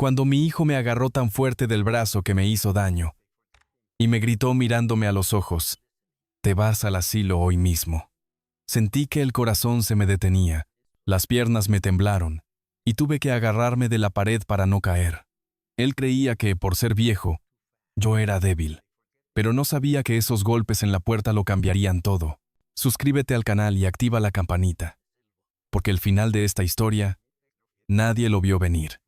cuando mi hijo me agarró tan fuerte del brazo que me hizo daño, y me gritó mirándome a los ojos, «Te vas al asilo hoy mismo». Sentí que el corazón se me detenía, las piernas me temblaron, y tuve que agarrarme de la pared para no caer. Él creía que, por ser viejo, yo era débil, pero no sabía que esos golpes en la puerta lo cambiarían todo. Suscríbete al canal y activa la campanita, porque el final de esta historia, nadie lo vio venir.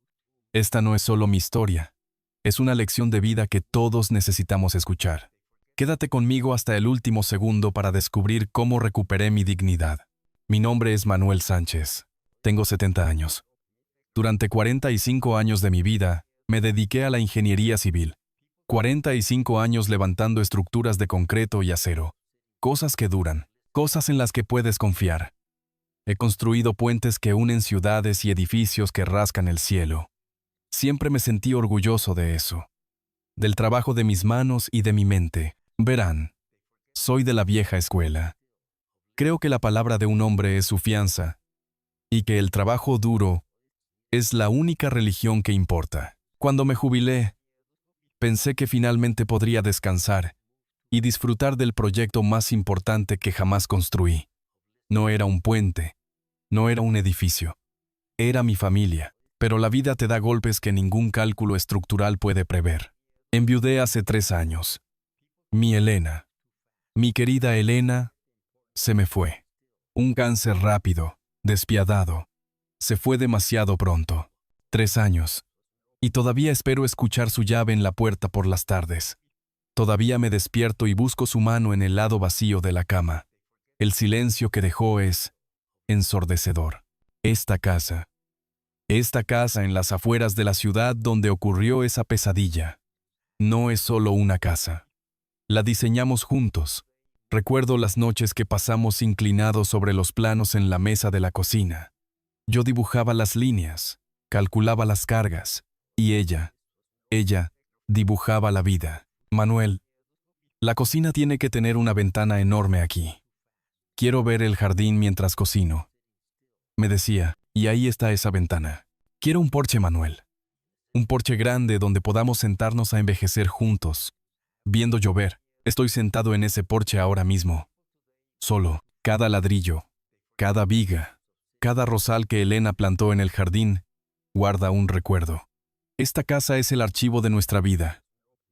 Esta no es solo mi historia, es una lección de vida que todos necesitamos escuchar. Quédate conmigo hasta el último segundo para descubrir cómo recuperé mi dignidad. Mi nombre es Manuel Sánchez. Tengo 70 años. Durante 45 años de mi vida, me dediqué a la ingeniería civil. 45 años levantando estructuras de concreto y acero. Cosas que duran, cosas en las que puedes confiar. He construido puentes que unen ciudades y edificios que rascan el cielo. Siempre me sentí orgulloso de eso. Del trabajo de mis manos y de mi mente. Verán, soy de la vieja escuela. Creo que la palabra de un hombre es su fianza, y que el trabajo duro es la única religión que importa. Cuando me jubilé, pensé que finalmente podría descansar y disfrutar del proyecto más importante que jamás construí. No era un puente, no era un edificio, era mi familia, pero la vida te da golpes que ningún cálculo estructural puede prever. Enviudé hace 3 años. Mi Elena, mi querida Elena, se me fue. Un cáncer rápido, despiadado. Se fue demasiado pronto. 3 años. Y todavía espero escuchar su llave en la puerta por las tardes. Todavía me despierto y busco su mano en el lado vacío de la cama. El silencio que dejó es ensordecedor. Esta casa en las afueras de la ciudad donde ocurrió esa pesadilla, no es solo una casa. La diseñamos juntos. Recuerdo las noches que pasamos inclinados sobre los planos en la mesa de la cocina. Yo dibujaba las líneas, calculaba las cargas, y ella dibujaba la vida. Manuel, la cocina tiene que tener una ventana enorme aquí. Quiero ver el jardín mientras cocino. Me decía, y ahí está esa ventana. Quiero un porche, Manuel. Un porche grande donde podamos sentarnos a envejecer juntos. Viendo llover, estoy sentado en ese porche ahora mismo. Solo, cada ladrillo, cada viga, cada rosal que Elena plantó en el jardín, guarda un recuerdo. Esta casa es el archivo de nuestra vida.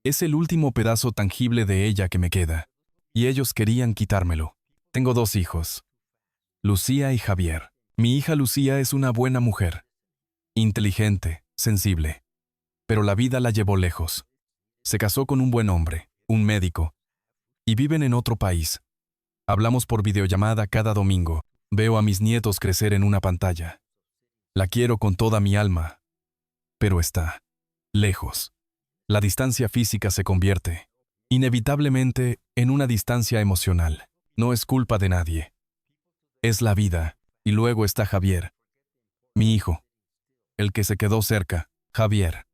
Es el último pedazo tangible de ella que me queda. Y ellos querían quitármelo. Tengo 2 hijos, Lucía y Javier. Mi hija Lucía es una buena mujer. Inteligente, sensible. Pero la vida la llevó lejos. Se casó con un buen hombre, un médico, y viven en otro país. Hablamos por videollamada cada domingo. Veo a mis nietos crecer en una pantalla. La quiero con toda mi alma, pero está lejos. La distancia física se convierte, inevitablemente, en una distancia emocional. No es culpa de nadie. Es la vida, y luego está Javier, mi hijo, el que se quedó cerca. Javier.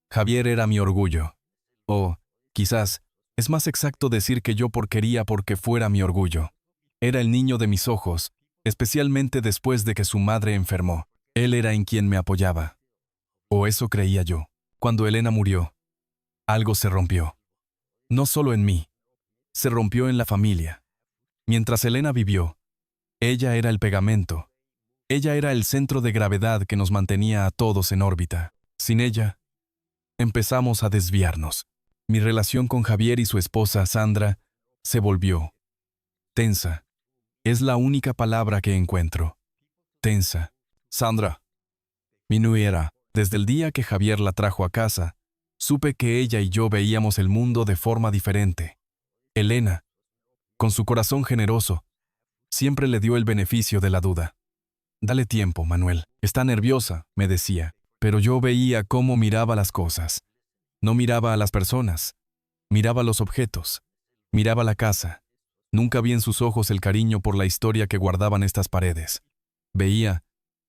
Javier era mi orgullo. O, quizás, es más exacto decir que yo quería porque fuera mi orgullo. Era el niño de mis ojos, especialmente después de que su madre enfermó. Él era en quien me apoyaba. O eso creía yo. Cuando Elena murió, algo se rompió. No solo en mí, se rompió en la familia. Mientras Elena vivió, ella era el pegamento. Ella era el centro de gravedad que nos mantenía a todos en órbita. Sin ella, empezamos a desviarnos. Mi relación con Javier y su esposa, Sandra, se volvió tensa. Es la única palabra que encuentro. Tensa. Sandra, mi nuera. Desde el día que Javier la trajo a casa, supe que ella y yo veíamos el mundo de forma diferente. Elena, con su corazón generoso, siempre le dio el beneficio de la duda. Dale tiempo, Manuel. Está nerviosa, me decía, pero yo veía cómo miraba las cosas. No miraba a las personas, miraba los objetos, miraba la casa. Nunca vi en sus ojos el cariño por la historia que guardaban estas paredes. Veía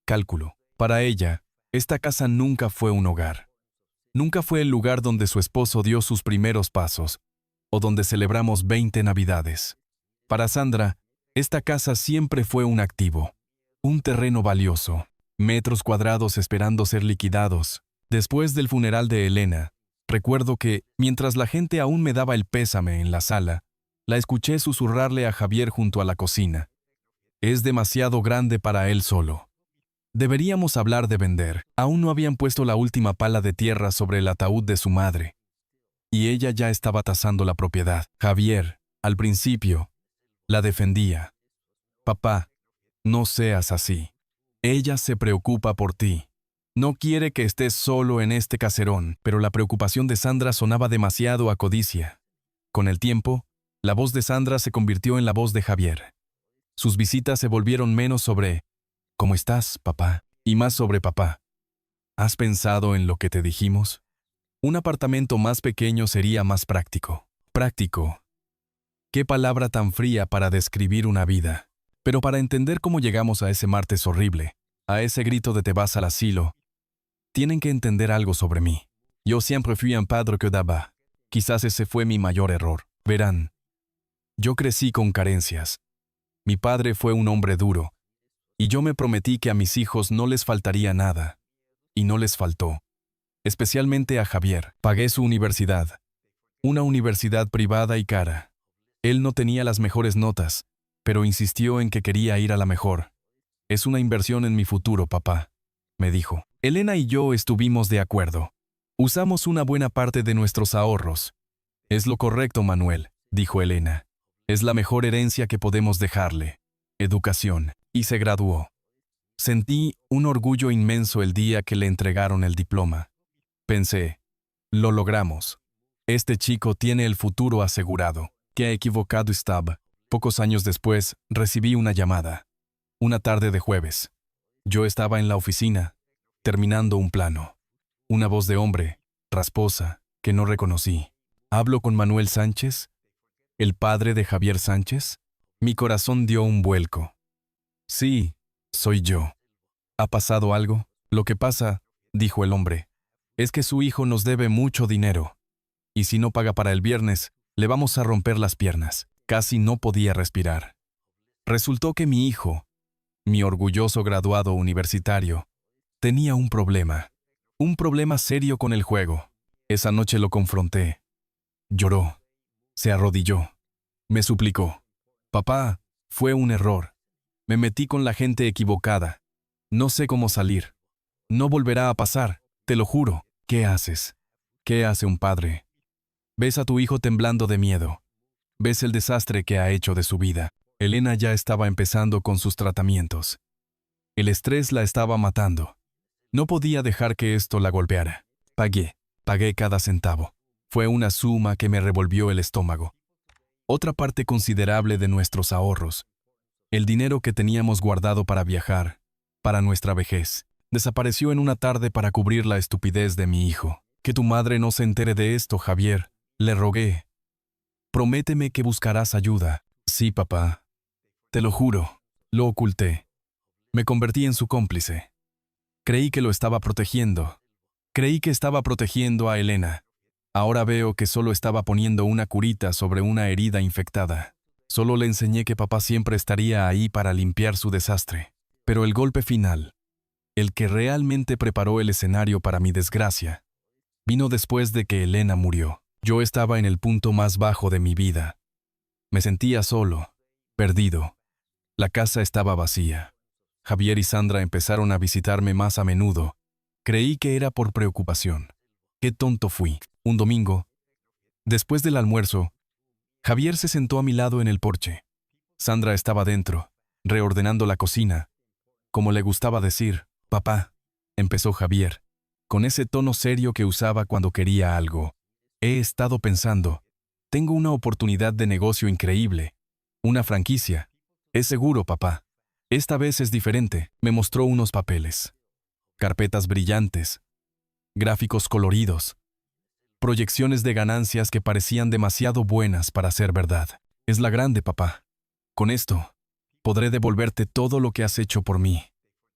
cálculo. Para ella, esta casa nunca fue un hogar. Nunca fue el lugar donde su esposo dio sus primeros pasos, o donde celebramos 20 Navidades. Para Sandra, esta casa siempre fue un activo, un terreno valioso, metros cuadrados esperando ser liquidados, Después del funeral de Elena, recuerdo que, mientras la gente aún me daba el pésame en la sala, la escuché susurrarle a Javier junto a la cocina. Es demasiado grande para él solo. Deberíamos hablar de vender. Aún no habían puesto la última pala de tierra sobre el ataúd de su madre. Y ella ya estaba tasando la propiedad. Javier, al principio, la defendía. Papá, no seas así. Ella se preocupa por ti. No quiere que estés solo en este caserón, pero la preocupación de Sandra sonaba demasiado a codicia. Con el tiempo, la voz de Sandra se convirtió en la voz de Javier. Sus visitas se volvieron menos sobre ¿cómo estás, papá? Y más sobre papá. ¿Has pensado en lo que te dijimos? Un apartamento más pequeño sería más práctico. Práctico. Qué palabra tan fría para describir una vida. Pero para entender cómo llegamos a ese martes horrible, a ese grito de te vas al asilo, tienen que entender algo sobre mí. Yo siempre fui un padre que daba. Quizás ese fue mi mayor error. Verán, yo crecí con carencias. Mi padre fue un hombre duro, y yo me prometí que a mis hijos no les faltaría nada. Y no les faltó. Especialmente a Javier. Pagué su universidad. Una universidad privada y cara. Él no tenía las mejores notas, pero insistió en que quería ir a la mejor. Es una inversión en mi futuro, papá, me dijo. Elena y yo estuvimos de acuerdo. Usamos una buena parte de nuestros ahorros. Es lo correcto, Manuel, dijo Elena. Es la mejor herencia que podemos dejarle. Educación. Y se graduó. Sentí un orgullo inmenso el día que le entregaron el diploma. Pensé, lo logramos. Este chico tiene el futuro asegurado. Qué equivocado estaba. Pocos años después, recibí una llamada. Una tarde de jueves. Yo estaba en la oficina, terminando un plano. Una voz de hombre, rasposa, que no reconocí. ¿Hablo con Manuel Sánchez? ¿El padre de Javier Sánchez? Mi corazón dio un vuelco. Sí, soy yo. ¿Ha pasado algo? Lo que pasa, dijo el hombre, es que su hijo nos debe mucho dinero. Y si no paga para el viernes, le vamos a romper las piernas. Casi no podía respirar. Resultó que mi hijo, mi orgulloso graduado universitario, tenía un problema serio con el juego. Esa noche lo confronté. Lloró. Se arrodilló. Me suplicó. Papá, fue un error. Me metí con la gente equivocada. No sé cómo salir. No volverá a pasar, te lo juro. ¿Qué haces? ¿Qué hace un padre? Ves a tu hijo temblando de miedo. Ves el desastre que ha hecho de su vida. Elena ya estaba empezando con sus tratamientos. El estrés la estaba matando. No podía dejar que esto la golpeara. Pagué cada centavo. Fue una suma que me revolvió el estómago. Otra parte considerable de nuestros ahorros, el dinero que teníamos guardado para viajar, para nuestra vejez, desapareció en una tarde para cubrir la estupidez de mi hijo. Que tu madre no se entere de esto, Javier, le rogué. Prométeme que buscarás ayuda. Sí, papá. Te lo juro. Lo oculté. Me convertí en su cómplice. Creí que lo estaba protegiendo. Creí que estaba protegiendo a Elena. Ahora veo que solo estaba poniendo una curita sobre una herida infectada. Solo le enseñé que papá siempre estaría ahí para limpiar su desastre. Pero el golpe final, el que realmente preparó el escenario para mi desgracia, vino después de que Elena murió. Yo estaba en el punto más bajo de mi vida. Me sentía solo, perdido. La casa estaba vacía. Javier y Sandra empezaron a visitarme más a menudo. Creí que era por preocupación. Qué tonto fui. Un domingo, después del almuerzo, Javier se sentó a mi lado en el porche. Sandra estaba dentro, reordenando la cocina. Como le gustaba decir, papá, empezó Javier, con ese tono serio que usaba cuando quería algo. He estado pensando, tengo una oportunidad de negocio increíble, una franquicia. Es seguro, papá. Esta vez es diferente. Me mostró unos papeles. Carpetas brillantes, gráficos coloridos, proyecciones de ganancias que parecían demasiado buenas para ser verdad. Es la grande, papá. Con esto, podré devolverte todo lo que has hecho por mí.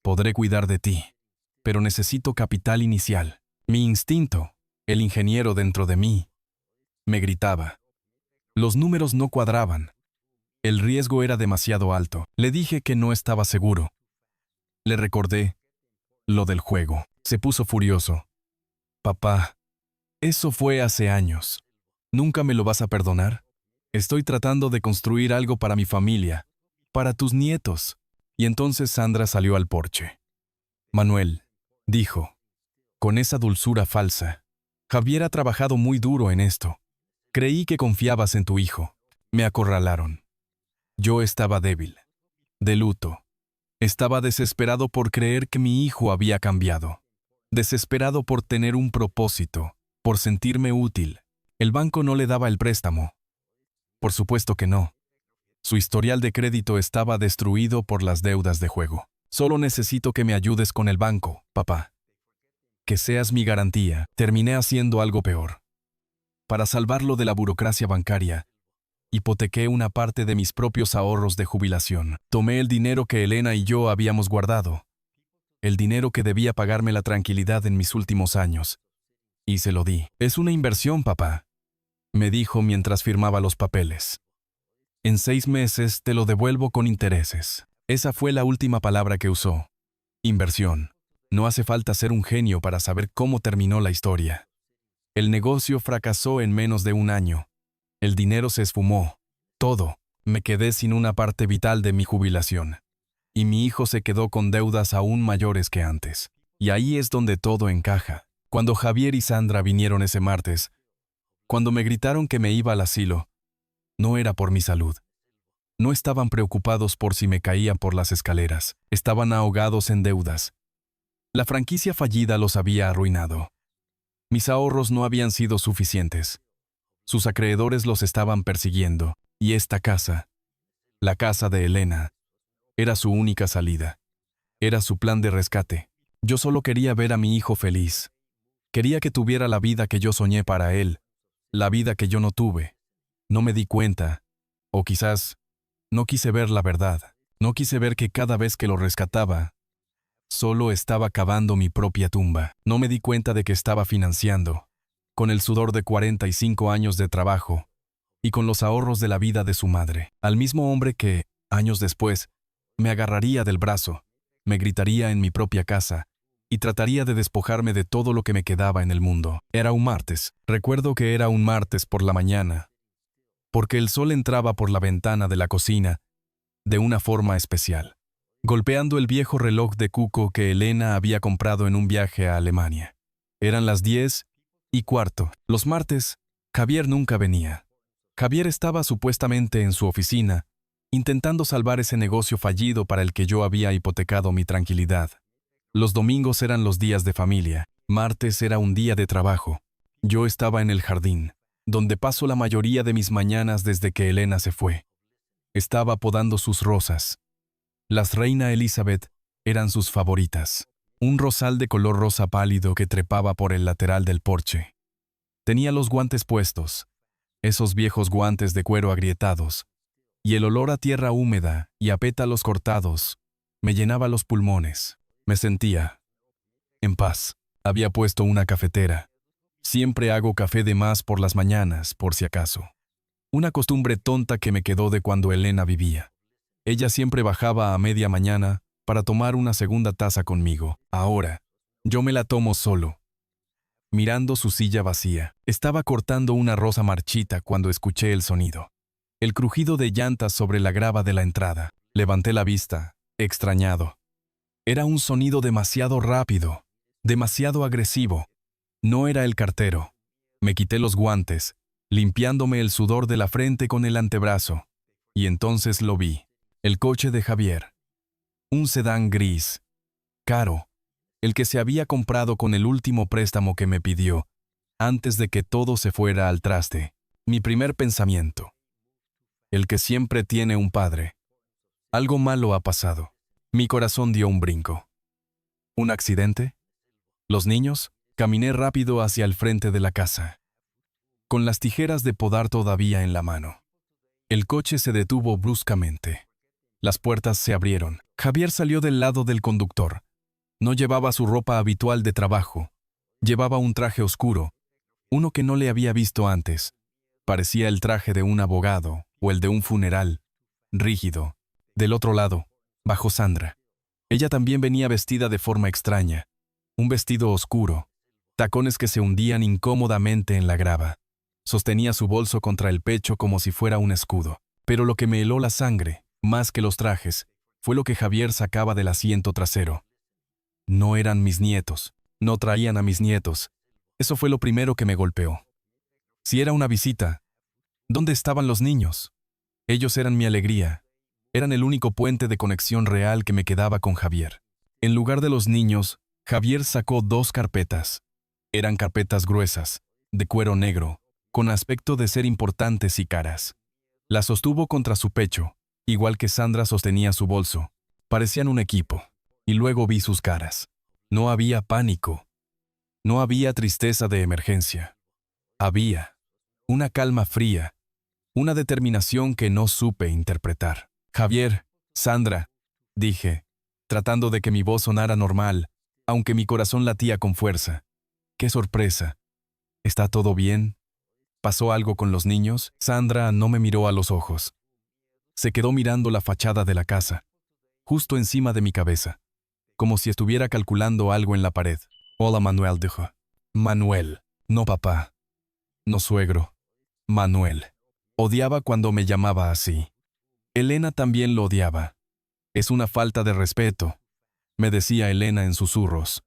Podré cuidar de ti. Pero necesito capital inicial. Mi instinto, el ingeniero dentro de mí, me gritaba. Los números no cuadraban. El riesgo era demasiado alto. Le dije que no estaba seguro. Le recordé lo del juego. Se puso furioso. Papá, eso fue hace años. ¿Nunca me lo vas a perdonar? Estoy tratando de construir algo para mi familia, para tus nietos. Y entonces Sandra salió al porche. Manuel, dijo, con esa dulzura falsa, Javier ha trabajado muy duro en esto. Creí que confiabas en tu hijo. Me acorralaron. Yo estaba débil, de luto. Estaba desesperado por creer que mi hijo había cambiado. Desesperado por tener un propósito, por sentirme útil. El banco no le daba el préstamo. Por supuesto que no. Su historial de crédito estaba destruido por las deudas de juego. Solo necesito que me ayudes con el banco, papá. Que seas mi garantía. Terminé haciendo algo peor. Para salvarlo de la burocracia bancaria, hipotequé una parte de mis propios ahorros de jubilación. Tomé el dinero que Elena y yo habíamos guardado, el dinero que debía pagarme la tranquilidad en mis últimos años, y se lo di. Es una inversión, papá, me dijo mientras firmaba los papeles. En 6 meses te lo devuelvo con intereses. Esa fue la última palabra que usó. Inversión. No hace falta ser un genio para saber cómo terminó la historia. El negocio fracasó en menos de un año. El dinero se esfumó. Todo. Me quedé sin una parte vital de mi jubilación. Y mi hijo se quedó con deudas aún mayores que antes. Y ahí es donde todo encaja. Cuando Javier y Sandra vinieron ese martes, cuando me gritaron que me iba al asilo, no era por mi salud. No estaban preocupados por si me caía por las escaleras. Estaban ahogados en deudas. La franquicia fallida los había arruinado. Mis ahorros no habían sido suficientes. Sus acreedores los estaban persiguiendo, y esta casa, la casa de Elena, era su única salida. Era su plan de rescate. Yo solo quería ver a mi hijo feliz. Quería que tuviera la vida que yo soñé para él, la vida que yo no tuve. No me di cuenta, o quizás no quise ver la verdad. No quise ver que cada vez que lo rescataba, solo estaba cavando mi propia tumba. No me di cuenta de que estaba financiando, con el sudor de 45 años de trabajo y con los ahorros de la vida de su madre, al mismo hombre que, años después, me agarraría del brazo, me gritaría en mi propia casa y trataría de despojarme de todo lo que me quedaba en el mundo. Era un martes. Recuerdo que era un martes por la mañana, porque el sol entraba por la ventana de la cocina de una forma especial, golpeando el viejo reloj de cuco que Elena había comprado en un viaje a Alemania. Eran las 10:15. Los martes, Javier nunca venía. Javier estaba supuestamente en su oficina, intentando salvar ese negocio fallido para el que yo había hipotecado mi tranquilidad. Los domingos eran los días de familia. Martes era un día de trabajo. Yo estaba en el jardín, donde paso la mayoría de mis mañanas desde que Elena se fue. Estaba podando sus rosas. Las Reina Elizabeth eran sus favoritas. Un rosal de color rosa pálido que trepaba por el lateral del porche. Tenía los guantes puestos, esos viejos guantes de cuero agrietados, y el olor a tierra húmeda y a pétalos cortados me llenaba los pulmones. Me sentía en paz. Había puesto una cafetera. Siempre hago café de más por las mañanas, por si acaso. Una costumbre tonta que me quedó de cuando Elena vivía. Ella siempre bajaba a media mañana para tomar una segunda taza conmigo. Ahora, yo me la tomo solo. Mirando su silla vacía, estaba cortando una rosa marchita cuando escuché el sonido. El crujido de llantas sobre la grava de la entrada. Levanté la vista, extrañado. Era un sonido demasiado rápido, demasiado agresivo. No era el cartero. Me quité los guantes, limpiándome el sudor de la frente con el antebrazo. Y entonces lo vi. El coche de Javier. Un sedán gris. Caro. El que se había comprado con el último préstamo que me pidió, antes de que todo se fuera al traste. Mi primer pensamiento. El que siempre tiene un padre. Algo malo ha pasado. Mi corazón dio un brinco. ¿Un accidente? ¿Los niños? Caminé rápido hacia el frente de la casa, con las tijeras de podar todavía en la mano. El coche se detuvo bruscamente. Las puertas se abrieron. Javier salió del lado del conductor. No llevaba su ropa habitual de trabajo. Llevaba un traje oscuro, uno que no le había visto antes. Parecía el traje de un abogado o el de un funeral. Rígido. Del otro lado, bajó Sandra. Ella también venía vestida de forma extraña. Un vestido oscuro, tacones que se hundían incómodamente en la grava. Sostenía su bolso contra el pecho como si fuera un escudo. Pero lo que me heló la sangre, más que los trajes, fue lo que Javier sacaba del asiento trasero. No eran mis nietos, no traían a mis nietos. Eso fue lo primero que me golpeó. Si era una visita, ¿dónde estaban los niños? Ellos eran mi alegría. Eran el único puente de conexión real que me quedaba con Javier. En lugar de los niños, Javier sacó 2 carpetas. Eran carpetas gruesas, de cuero negro, con aspecto de ser importantes y caras. Las sostuvo contra su pecho, igual que Sandra sostenía su bolso. Parecían un equipo. Y luego vi sus caras. No había pánico. No había tristeza de emergencia. Había una calma fría, una determinación que no supe interpretar. Javier, Sandra, dije, tratando de que mi voz sonara normal, aunque mi corazón latía con fuerza. ¡Qué sorpresa! ¿Está todo bien? ¿Pasó algo con los niños? Sandra no me miró a los ojos. Se quedó mirando la fachada de la casa, justo encima de mi cabeza, como si estuviera calculando algo en la pared. Hola, Manuel, dijo. Manuel, no papá. No suegro. Manuel. Odiaba cuando me llamaba así. Elena también lo odiaba. Es una falta de respeto, me decía Elena en susurros.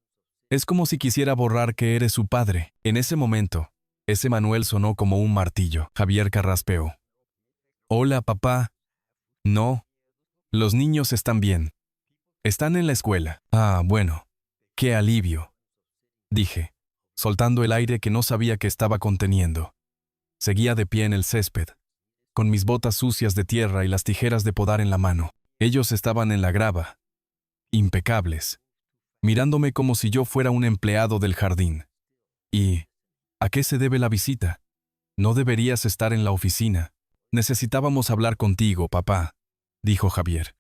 Es como si quisiera borrar que eres su padre. En ese momento, ese Manuel sonó como un martillo. Javier carraspeó. Hola, papá. No. Los niños están bien. Están en la escuela. Ah, bueno. Qué alivio. Dije, soltando el aire que no sabía que estaba conteniendo. Seguía de pie en el césped, con mis botas sucias de tierra y las tijeras de podar en la mano. Ellos estaban en la grava, impecables, mirándome como si yo fuera un empleado del jardín. ¿Y a qué se debe la visita? No deberías estar en la oficina. Necesitábamos hablar contigo, papá, dijo Javier.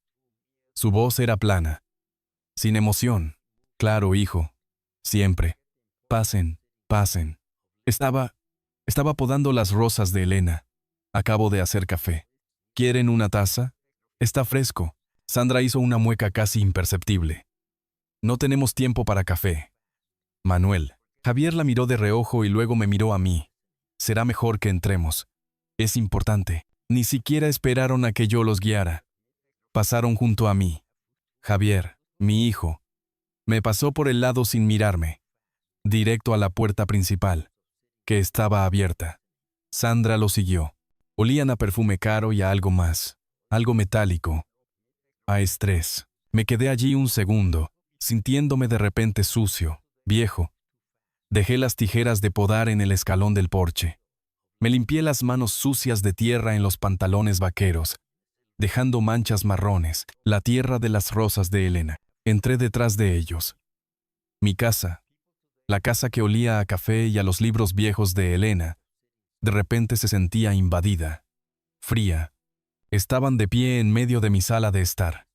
Su voz era plana, sin emoción. Claro, hijo, siempre. Pasen, pasen. Estaba podando las rosas de Elena. Acabo de hacer café. ¿Quieren una taza? Está fresco. Sandra hizo una mueca casi imperceptible. No tenemos tiempo para café. Manuel. Javier la miró de reojo y luego me miró a mí. Será mejor que entremos. Es importante. Ni siquiera esperaron a que yo los guiara. Pasaron junto a mí. Javier, mi hijo, me pasó por el lado sin mirarme, directo a la puerta principal, que estaba abierta. Sandra lo siguió. Olían a perfume caro y a algo más, algo metálico, a estrés. Me quedé allí un segundo, sintiéndome de repente sucio, viejo. Dejé las tijeras de podar en el escalón del porche. Me limpié las manos sucias de tierra en los pantalones vaqueros, dejando manchas marrones, la tierra de las rosas de Elena. Entré detrás de ellos. Mi casa, la casa que olía a café y a los libros viejos de Elena, de repente se sentía invadida, fría. Estaban de pie en medio de mi sala de estar.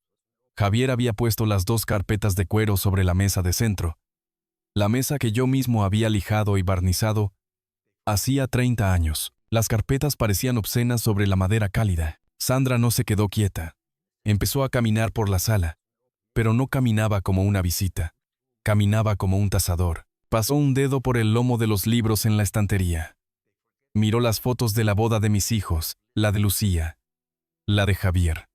Javier había puesto las 2 carpetas de cuero sobre la mesa de centro, la mesa que yo mismo había lijado y barnizado hacía 30 años. Las carpetas parecían obscenas sobre la madera cálida. Sandra no se quedó quieta. Empezó a caminar por la sala, pero no caminaba como una visita. Caminaba como un tasador. Pasó un dedo por el lomo de los libros en la estantería. Miró las fotos de la boda de mis hijos, la de Lucía, la de Javier.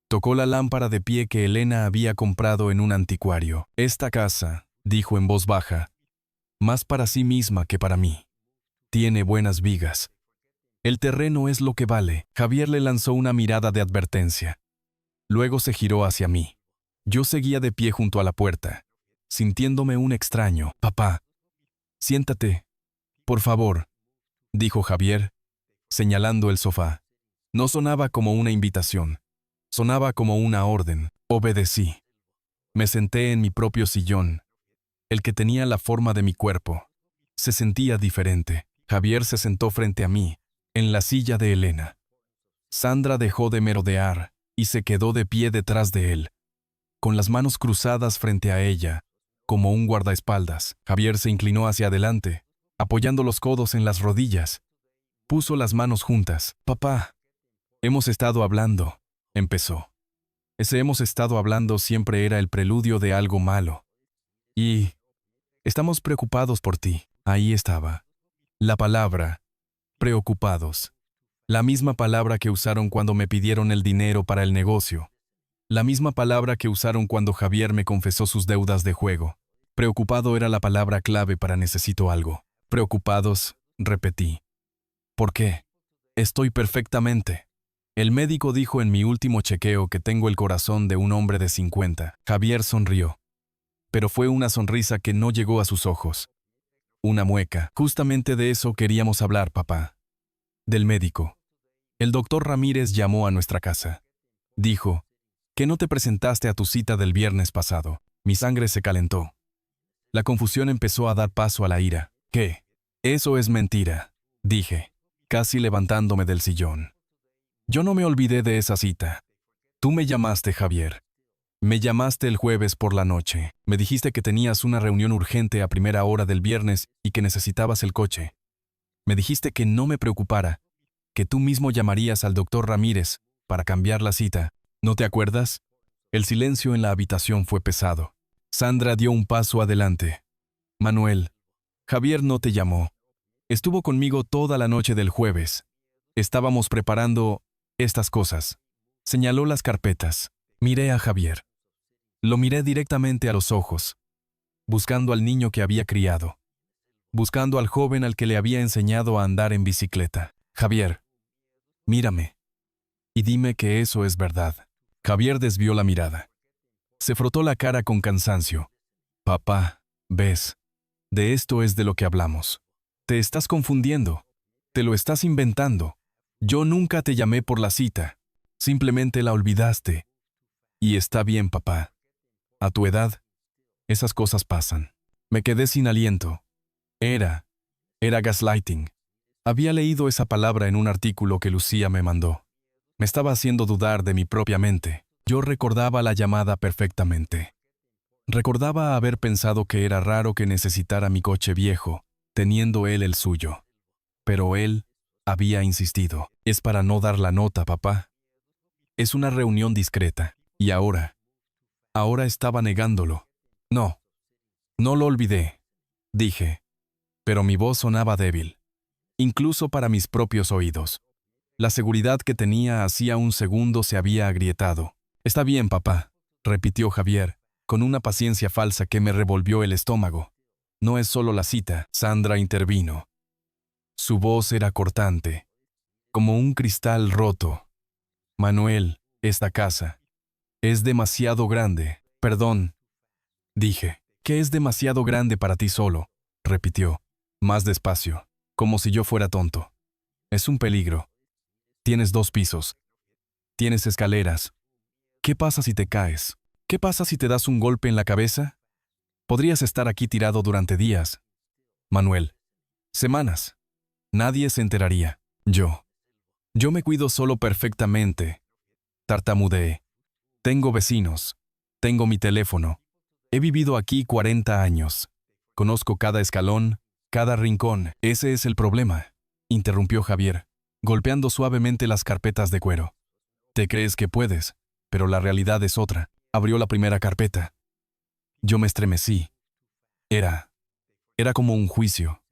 Tocó la lámpara de pie que Elena había comprado en un anticuario. Esta casa, dijo en voz baja, más para sí misma que para mí. Tiene buenas vigas. El terreno es lo que vale. Javier le lanzó una mirada de advertencia. Luego se giró hacia mí. Yo seguía de pie junto a la puerta, sintiéndome un extraño. Papá, siéntate, por favor, dijo Javier, señalando el sofá. No sonaba como una invitación, sonaba como una orden. Obedecí. Me senté en mi propio sillón, el que tenía la forma de mi cuerpo. Se sentía diferente. Javier se sentó frente a mí, en la silla de Elena. Sandra dejó de merodear y se quedó de pie detrás de él, con las manos cruzadas frente a ella, como un guardaespaldas. Javier se inclinó hacia adelante, apoyando los codos en las rodillas. Puso las manos juntas. Papá, hemos estado hablando, empezó. Ese hemos estado hablando siempre era el preludio de algo malo. Y estamos preocupados por ti. Ahí estaba. La palabra, preocupados. La misma palabra que usaron cuando me pidieron el dinero para el negocio. La misma palabra que usaron cuando Javier me confesó sus deudas de juego. Preocupado era la palabra clave para necesito algo. Preocupados, repetí. ¿Por qué? Estoy perfectamente. El médico dijo en mi último chequeo que tengo el corazón de un hombre de 50. Javier sonrió. Pero fue una sonrisa que no llegó a sus ojos. Una mueca. Justamente de eso queríamos hablar, papá. Del médico. El doctor Ramírez llamó a nuestra casa. Dijo, que no te presentaste a tu cita del viernes pasado. Mi sangre se calentó. La confusión empezó a dar paso a la ira. ¿Qué? Eso es mentira, dije, casi levantándome del sillón. Yo no me olvidé de esa cita. Tú me llamaste, Javier. Me llamaste el jueves por la noche. Me dijiste que tenías una reunión urgente a primera hora del viernes y que necesitabas el coche. Me dijiste que no me preocupara, que tú mismo llamarías al doctor Ramírez para cambiar la cita. ¿No te acuerdas? El silencio en la habitación fue pesado. Sandra dio un paso adelante. Manuel, Javier no te llamó. Estuvo conmigo toda la noche del jueves. Estábamos preparando estas cosas. Señaló las carpetas. Miré a Javier. Lo miré directamente a los ojos, buscando al niño que había criado, buscando al joven al que le había enseñado a andar en bicicleta. Javier, mírame y dime que eso es verdad. Javier desvió la mirada. Se frotó la cara con cansancio. Papá, ves, de esto es de lo que hablamos. Te estás confundiendo. Te lo estás inventando. Yo nunca te llamé por la cita. Simplemente la olvidaste. Y está bien, papá. A tu edad, esas cosas pasan. Me quedé sin aliento. Era gaslighting. Había leído esa palabra en un artículo que Lucía me mandó. Me estaba haciendo dudar de mi propia mente. Yo recordaba la llamada perfectamente. Recordaba haber pensado que era raro que necesitara mi coche viejo, teniendo él el suyo. Pero él había insistido. Es para no dar la nota, papá. Es una reunión discreta. Y ahora estaba negándolo. No, no lo olvidé, dije. Pero mi voz sonaba débil, incluso para mis propios oídos. La seguridad que tenía hacía un segundo se había agrietado. Está bien, papá, repitió Javier, con una paciencia falsa que me revolvió el estómago. No es solo la cita, Sandra intervino. Su voz era cortante, como un cristal roto. Manuel, esta casa es demasiado grande. Perdón, dije, que es demasiado grande para ti solo, repitió, más despacio, como si yo fuera tonto. Es un peligro. Tienes 2 pisos. Tienes escaleras. ¿Qué pasa si te caes? ¿Qué pasa si te das un golpe en la cabeza? Podrías estar aquí tirado durante días. Manuel, semanas. Nadie se enteraría. Yo me cuido solo perfectamente. Tartamudeé. Tengo vecinos. Tengo mi teléfono. He vivido aquí 40 años. Conozco cada escalón, cada rincón. Ese es el problema, interrumpió Javier, golpeando suavemente las carpetas de cuero. Te crees que puedes, pero la realidad es otra. Abrió la primera carpeta. Yo me estremecí. Era como un juicio.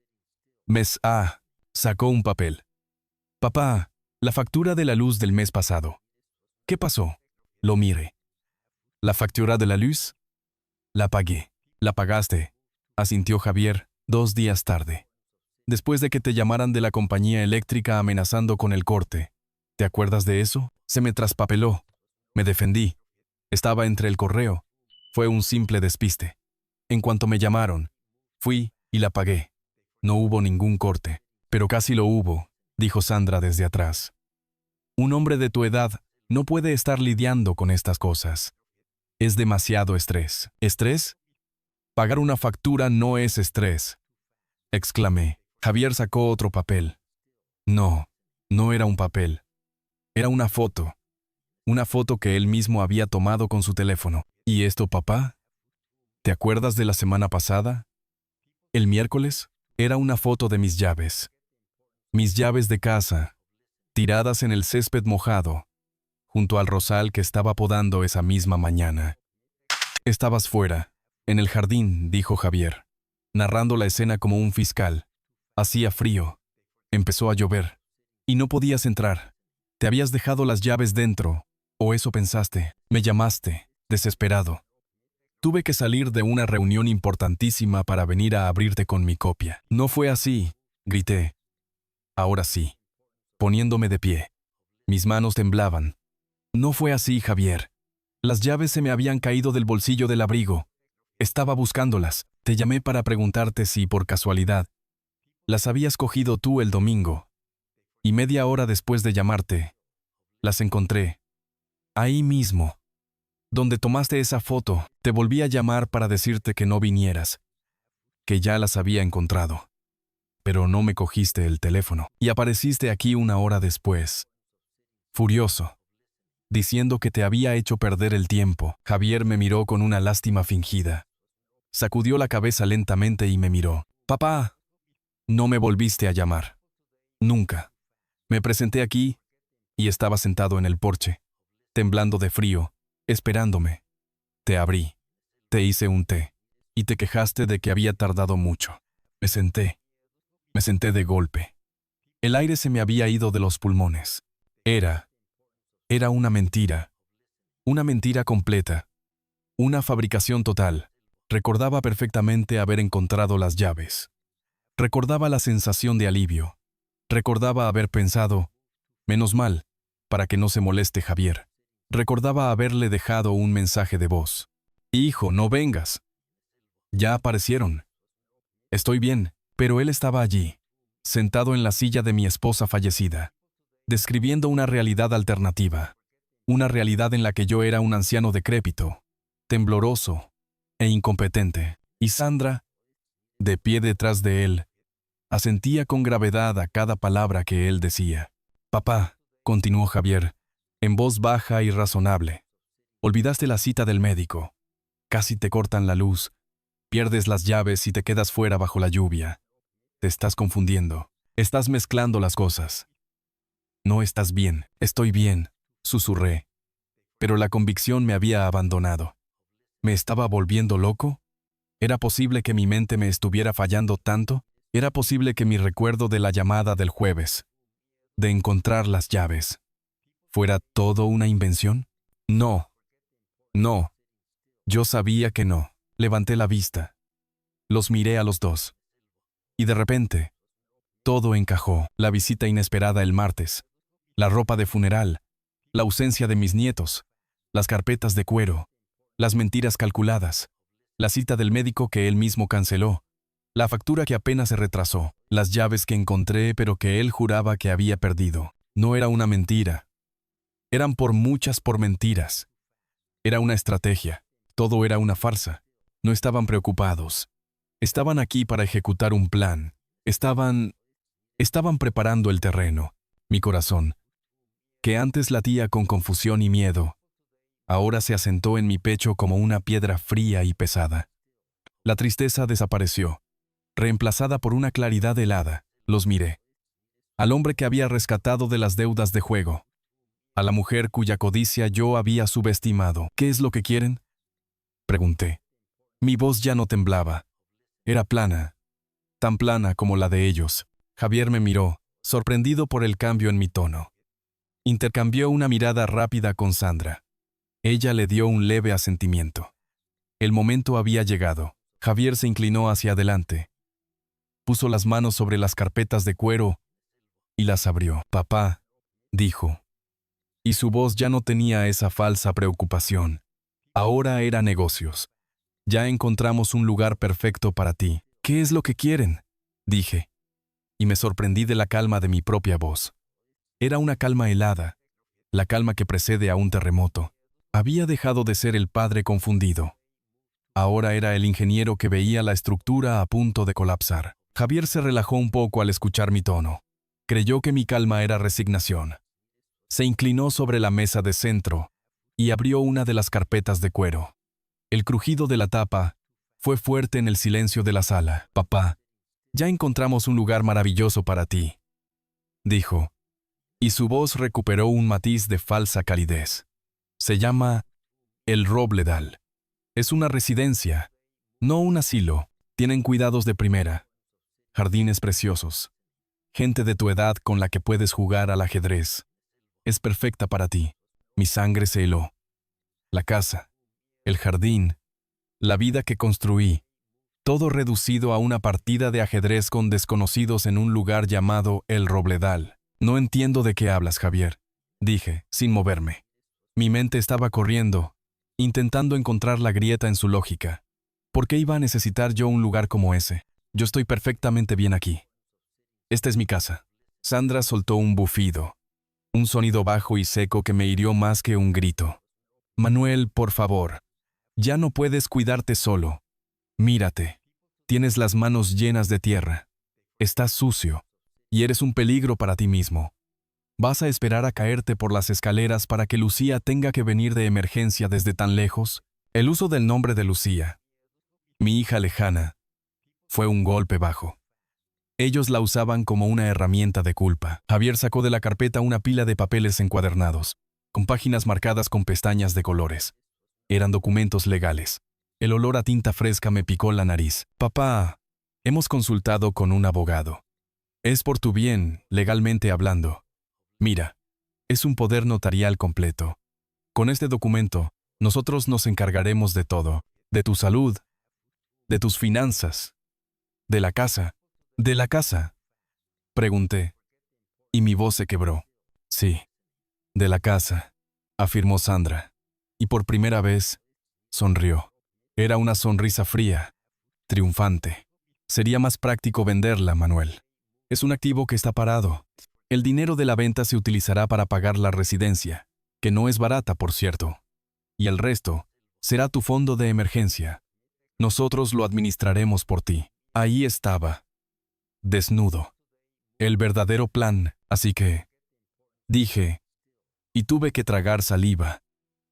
Sacó un papel. Papá, la factura de la luz del mes pasado. ¿Qué pasó? Lo miré. ¿La factura de la luz? La pagué. La pagaste, asintió Javier, 2 días tarde. Después de que te llamaran de la compañía eléctrica amenazando con el corte. ¿Te acuerdas de eso? Se me traspapeló. Me defendí. Estaba entre el correo. Fue un simple despiste. En cuanto me llamaron, fui y la pagué. No hubo ningún corte. Pero casi lo hubo, dijo Sandra desde atrás. Un hombre de tu edad no puede estar lidiando con estas cosas. Es demasiado estrés. ¿Estrés? Pagar una factura no es estrés, exclamé. Javier sacó otro papel. No era un papel. Era una foto. Una foto que él mismo había tomado con su teléfono. ¿Y esto, papá? ¿Te acuerdas de la semana pasada? El miércoles era una foto de mis llaves. Mis llaves de casa, tiradas en el césped mojado, junto al rosal que estaba podando esa misma mañana. Estabas fuera, en el jardín, dijo Javier. narrando la escena como un fiscal. Hacía frío. Empezó a llover. Y no podías entrar. Te habías dejado las llaves dentro, o eso pensaste. Me llamaste, desesperado. Tuve que salir de una reunión importantísima para venir a abrirte con mi copia. No fue así, grité. Ahora sí. Poniéndome de pie. Mis manos temblaban. No fue así, Javier. Las llaves se me habían caído del bolsillo del abrigo. Estaba buscándolas. Te llamé para preguntarte si, por casualidad, las habías cogido tú el domingo. Y media hora después de llamarte, las encontré. Ahí mismo. Donde tomaste esa foto, te volví a llamar para decirte que no vinieras, que ya las había encontrado. Pero no me cogiste el teléfono, y apareciste aquí una hora después. Furioso, diciendo que te había hecho perder el tiempo. Javier me miró con una lástima fingida. Sacudió la cabeza lentamente y me miró. Papá, no me volviste a llamar. Nunca. Me presenté aquí, y estaba sentado en el porche, temblando de frío, esperándome. Te abrí, te hice un té, y te quejaste de que había tardado mucho. Me senté de golpe. El aire se me había ido de los pulmones. Era una mentira completa, una fabricación total. Recordaba perfectamente haber encontrado las llaves. Recordaba la sensación de alivio. Recordaba haber pensado, menos mal, para que no se moleste Javier. Recordaba haberle dejado un mensaje de voz. Hijo, no vengas. Ya aparecieron. Estoy bien, pero él estaba allí, sentado en la silla de mi esposa fallecida, describiendo una realidad alternativa, una realidad en la que yo era un anciano decrépito, tembloroso e incompetente, y Sandra, de pie detrás de él, asentía con gravedad a cada palabra que él decía. Papá, continuó Javier, en voz baja y razonable. Olvidaste la cita del médico. Casi te cortan la luz. Pierdes las llaves y te quedas fuera bajo la lluvia. Te estás confundiendo. Estás mezclando las cosas. No estás bien. Estoy bien, susurré. Pero la convicción me había abandonado. ¿Me estaba volviendo loco? ¿Era posible que mi mente me estuviera fallando tanto? ¿Era posible que mi recuerdo de la llamada del jueves, de encontrar las llaves, fuera todo una invención? No. No. Yo sabía que no. Levanté la vista. Los miré a los dos. Y de repente, todo encajó. La visita inesperada el martes, la ropa de funeral, la ausencia de mis nietos, las carpetas de cuero, las mentiras calculadas, la cita del médico que él mismo canceló, la factura que apenas se retrasó, las llaves que encontré pero que él juraba que había perdido. No era una mentira. Eran por mentiras. Era una estrategia. Todo era una farsa. No estaban preocupados. Estaban aquí para ejecutar un plan. Estaban preparando el terreno. Mi corazón, que antes latía con confusión y miedo, ahora se asentó en mi pecho como una piedra fría y pesada. La tristeza desapareció, reemplazada por una claridad helada. Los miré. Al hombre que había rescatado de las deudas de juego. A la mujer cuya codicia yo había subestimado. ¿Qué es lo que quieren?, pregunté. Mi voz ya no temblaba. Era plana, tan plana como la de ellos. Javier me miró, sorprendido por el cambio en mi tono. Intercambió una mirada rápida con Sandra. Ella le dio un leve asentimiento. El momento había llegado. Javier se inclinó hacia adelante. Puso las manos sobre las carpetas de cuero y las abrió. Papá, dijo. Y su voz ya no tenía esa falsa preocupación. Ahora era negocios. Ya encontramos un lugar perfecto para ti. ¿Qué es lo que quieren?, dije. Y me sorprendí de la calma de mi propia voz. Era una calma helada, la calma que precede a un terremoto. Había dejado de ser el padre confundido. Ahora era el ingeniero que veía la estructura a punto de colapsar. Javier se relajó un poco al escuchar mi tono. Creyó que mi calma era resignación. Se inclinó sobre la mesa de centro y abrió una de las carpetas de cuero. El crujido de la tapa fue fuerte en el silencio de la sala. Papá, ya encontramos un lugar maravilloso para ti, dijo, y su voz recuperó un matiz de falsa calidez. Se llama El Robledal. Es una residencia, no un asilo. Tienen cuidados de primera, jardines preciosos, gente de tu edad con la que puedes jugar al ajedrez. Es perfecta para ti. Mi sangre se heló. La casa, el jardín, la vida que construí, todo reducido a una partida de ajedrez con desconocidos en un lugar llamado El Robledal. No entiendo de qué hablas, Javier, dije, sin moverme. Mi mente estaba corriendo, intentando encontrar la grieta en su lógica. ¿Por qué iba a necesitar yo un lugar como ese? Yo estoy perfectamente bien aquí. Esta es mi casa. Sandra soltó un bufido, un sonido bajo y seco que me hirió más que un grito. Manuel, por favor, ya no puedes cuidarte solo. Mírate. Tienes las manos llenas de tierra. Estás sucio. Y eres un peligro para ti mismo. ¿Vas a esperar a caerte por las escaleras para que Lucía tenga que venir de emergencia desde tan lejos? El uso del nombre de Lucía, mi hija lejana, fue un golpe bajo. Ellos la usaban como una herramienta de culpa. Javier sacó de la carpeta una pila de papeles encuadernados, con páginas marcadas con pestañas de colores. Eran documentos legales. El olor a tinta fresca me picó la nariz. Papá, hemos consultado con un abogado. Es por tu bien, legalmente hablando. Mira, es un poder notarial completo. Con este documento, nosotros nos encargaremos de todo, de tu salud, de tus finanzas, de la casa. ¿De la casa? Pregunté, y mi voz se quebró. Sí, de la casa, afirmó Sandra, y por primera vez, sonrió. Era una sonrisa fría, triunfante. Sería más práctico venderla, Manuel. Es un activo que está parado. El dinero de la venta se utilizará para pagar la residencia, que no es barata, por cierto. Y el resto será tu fondo de emergencia. Nosotros lo administraremos por ti. Ahí estaba, desnudo, el verdadero plan, así que, dije, y tuve que tragar saliva.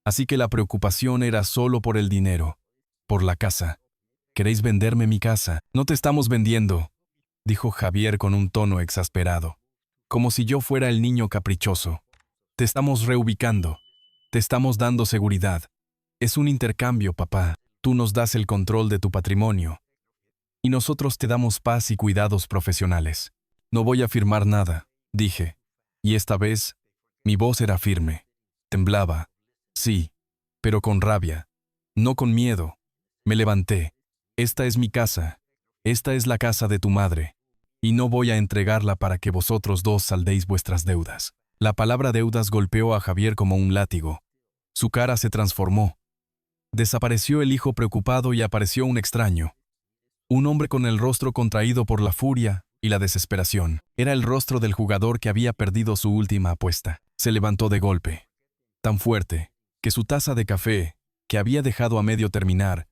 Así que la preocupación era solo por el dinero, por la casa. ¿Queréis venderme mi casa? No te estamos vendiendo, dijo Javier con un tono exasperado, como si yo fuera el niño caprichoso. Te estamos reubicando, te estamos dando seguridad. Es un intercambio, papá. Tú nos das el control de tu patrimonio, y nosotros te damos paz y cuidados profesionales. No voy a firmar nada, dije, y esta vez, mi voz era firme. Temblaba, sí, pero con rabia, no con miedo. Me levanté. Esta es mi casa, esta es la casa de tu madre, y no voy a entregarla para que vosotros dos saldéis vuestras deudas. La palabra deudas golpeó a Javier como un látigo. Su cara se transformó. Desapareció el hijo preocupado y apareció un extraño. Un hombre con el rostro contraído por la furia y la desesperación. Era el rostro del jugador que había perdido su última apuesta. Se levantó de golpe, tan fuerte, que su taza de café, que había dejado a medio terminar,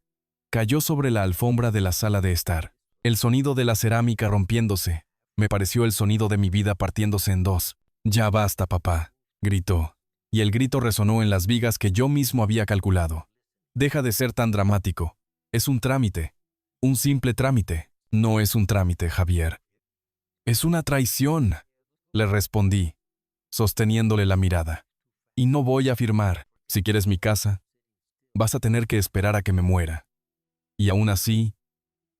cayó sobre la alfombra de la sala de estar. El sonido de la cerámica rompiéndose me pareció el sonido de mi vida partiéndose en dos. «Ya basta, papá», gritó, y el grito resonó en las vigas que yo mismo había calculado. «Deja de ser tan dramático. Es un trámite. Un simple trámite». «No es un trámite, Javier. Es una traición», le respondí, sosteniéndole la mirada. «Y no voy a firmar. Si quieres mi casa, vas a tener que esperar a que me muera. Y aún así,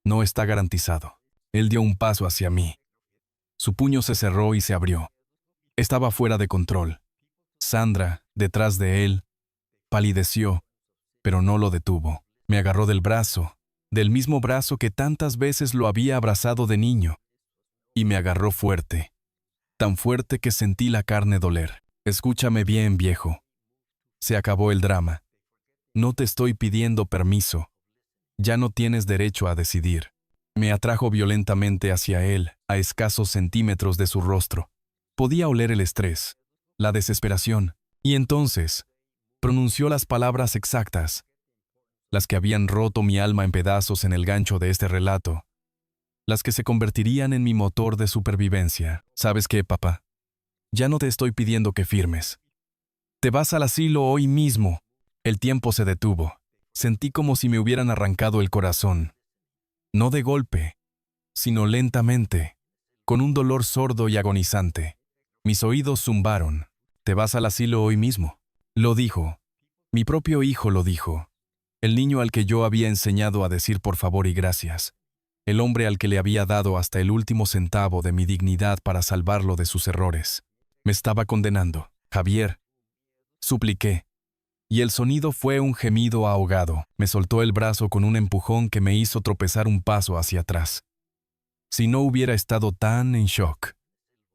no está garantizado». Él dio un paso hacia mí. Su puño se cerró y se abrió. Estaba fuera de control. Sandra, detrás de él, palideció, pero no lo detuvo. Me agarró del brazo, del mismo brazo que tantas veces lo había abrazado de niño, y me agarró fuerte, tan fuerte que sentí la carne doler. «Escúchame bien, viejo. Se acabó el drama. No te estoy pidiendo permiso. Ya no tienes derecho a decidir». Me atrajo violentamente hacia él, a escasos centímetros de su rostro. Podía oler el estrés, la desesperación, y entonces pronunció las palabras exactas, las que habían roto mi alma en pedazos en el gancho de este relato, las que se convertirían en mi motor de supervivencia. «¿Sabes qué, papá? Ya no te estoy pidiendo que firmes. Te vas al asilo hoy mismo». El tiempo se detuvo. Sentí como si me hubieran arrancado el corazón. No de golpe, sino lentamente, con un dolor sordo y agonizante. Mis oídos zumbaron. «Te vas al asilo hoy mismo». Lo dijo. Mi propio hijo lo dijo. El niño al que yo había enseñado a decir por favor y gracias. el hombre al que le había dado hasta el último centavo de mi dignidad para salvarlo de sus errores. Me estaba condenando. Javier, supliqué. Y el sonido fue un gemido ahogado. Me soltó el brazo con un empujón que me hizo tropezar un paso hacia atrás. Si no hubiera estado tan en shock,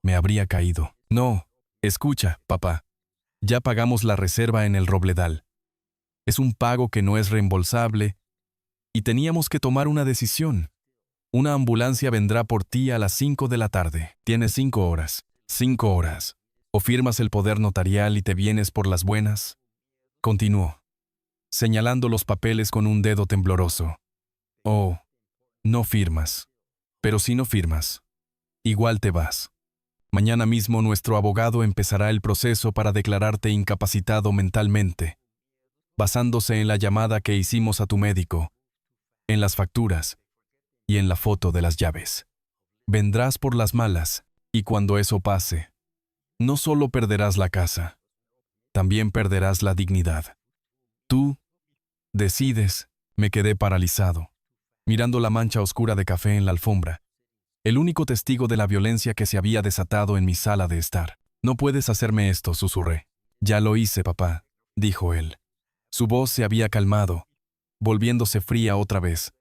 me habría caído. No, escucha, papá. Ya pagamos la reserva en el Robledal. Es un pago que no es reembolsable y teníamos que tomar una decisión. Una ambulancia vendrá por ti a las 5 de la tarde. Tienes 5 horas. 5 horas. O firmas el poder notarial y te vienes por las buenas. Continuó, señalando los papeles con un dedo tembloroso. Oh, no firmas. Pero si no firmas, igual te vas. Mañana mismo nuestro abogado empezará el proceso para declararte incapacitado mentalmente, basándose en la llamada que hicimos a tu médico, en las facturas y en la foto de las llaves. Vendrás por las malas, y cuando eso pase, no solo perderás la casa, también perderás la dignidad. Tú decides. Me quedé paralizado, mirando la mancha oscura de café en la alfombra, el único testigo de la violencia que se había desatado en mi sala de estar. No puedes hacerme esto, susurré. Ya lo hice, papá, dijo él. Su voz se había calmado, volviéndose fría otra vez,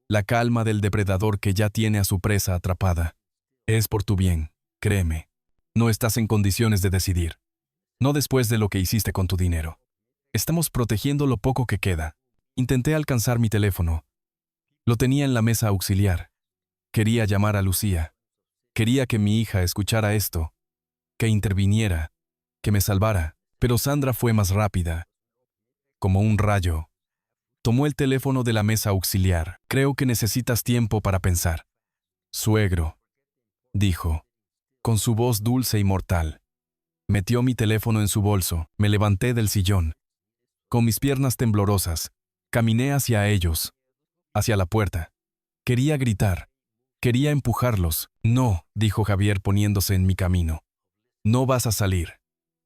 la calma del depredador que ya tiene a su presa atrapada. Es por tu bien, créeme. No estás en condiciones de decidir. No después de lo que hiciste con tu dinero. Estamos protegiendo lo poco que queda. Intenté alcanzar mi teléfono. Lo tenía en la mesa auxiliar. Quería llamar a Lucía. Quería que mi hija escuchara esto, que interviniera, que me salvara. Pero Sandra fue más rápida. Como un rayo. Tomó el teléfono de la mesa auxiliar. Creo que necesitas tiempo para pensar. Suegro, dijo, con su voz dulce y mortal. Metió mi teléfono en su bolso. Me levanté del sillón. Con mis piernas temblorosas, caminé hacia ellos, hacia la puerta. Quería gritar. Quería empujarlos. No, dijo Javier poniéndose en mi camino. No vas a salir.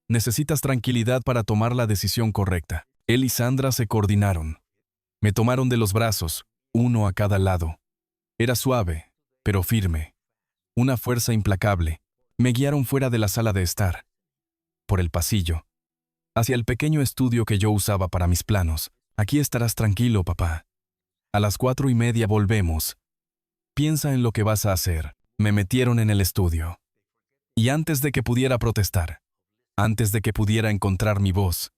Necesitas tranquilidad para tomar la decisión correcta. Él y Sandra se coordinaron. Me tomaron de los brazos, uno a cada lado. Era suave, pero firme. Una fuerza implacable. Me guiaron fuera de la sala de estar, por el pasillo, hacia el pequeño estudio que yo usaba para mis planos. Aquí estarás tranquilo, papá. A las 4:30 volvemos. Piensa en lo que vas a hacer. Me metieron en el estudio. Y antes de que pudiera protestar, antes de que pudiera encontrar mi voz,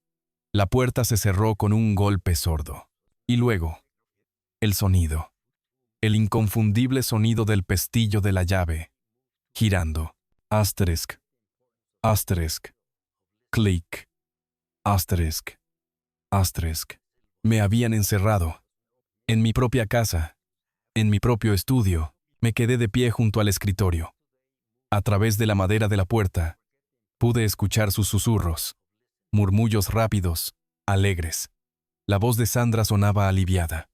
la puerta se cerró con un golpe sordo. Y luego, el sonido. El inconfundible sonido del pestillo de la llave, girando. Asterisk. Asterisk. Clic. Asterisk. Asterisk. Me habían encerrado. En mi propia casa. En mi propio estudio. Me quedé de pie junto al escritorio. A través de la madera de la puerta, pude escuchar sus susurros. Murmullos rápidos, alegres. La voz de Sandra sonaba aliviada.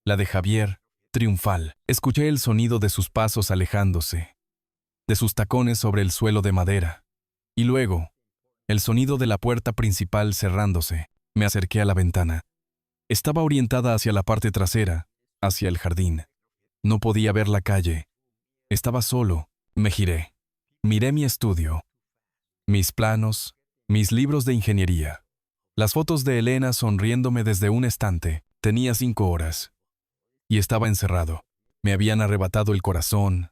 La de Javier, triunfal. Escuché el sonido de sus pasos alejándose, de sus tacones sobre el suelo de madera. Y luego, el sonido de la puerta principal cerrándose. Me acerqué a la ventana. Estaba orientada hacia la parte trasera, hacia el jardín. No podía ver la calle. Estaba solo. Me giré. Miré mi estudio. Mis planos, mis libros de ingeniería. Las fotos de Elena sonriéndome desde un estante. Tenía 5 horas. Y estaba encerrado. Me habían arrebatado el corazón,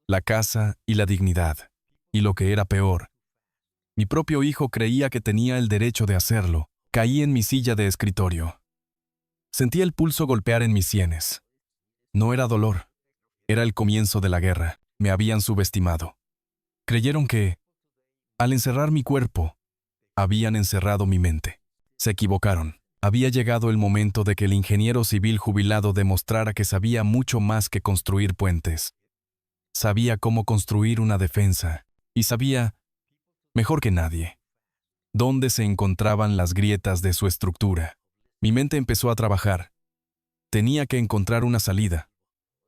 la casa y la dignidad. Y lo que era peor, mi propio hijo creía que tenía el derecho de hacerlo. Caí en mi silla de escritorio. Sentí el pulso golpear en mis sienes. No era dolor. Era el comienzo de la guerra. Me habían subestimado. Creyeron que, al encerrar mi cuerpo, habían encerrado mi mente. Se equivocaron. Había llegado el momento de que el ingeniero civil jubilado demostrara que sabía mucho más que construir puentes. Sabía cómo construir una defensa, y sabía, mejor que nadie, dónde se encontraban las grietas de su estructura. Mi mente empezó a trabajar. Tenía que encontrar una salida.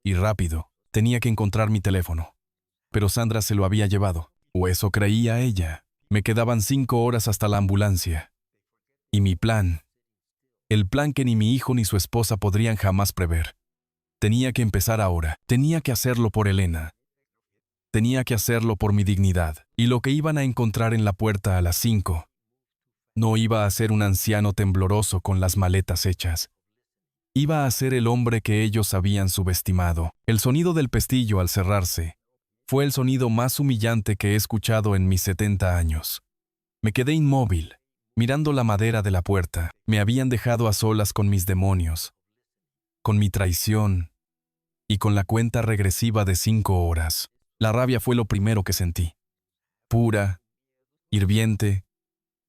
Y rápido, tenía que encontrar mi teléfono. Pero Sandra se lo había llevado, o eso creía ella. Me quedaban 5 horas hasta la ambulancia. Y mi plan, el plan que ni mi hijo ni su esposa podrían jamás prever. Tenía que empezar ahora. Tenía que hacerlo por Elena. Tenía que hacerlo por mi dignidad. Y lo que iban a encontrar en la puerta a las 5. No iba a ser un anciano tembloroso con las maletas hechas. Iba a ser el hombre que ellos habían subestimado. El sonido del pestillo al cerrarse fue el sonido más humillante que he escuchado en mis 70 años. Me quedé inmóvil, mirando la madera de la puerta. Me habían dejado a solas con mis demonios, con mi traición y con la cuenta regresiva de 5 horas. La rabia fue lo primero que sentí. Pura, hirviente,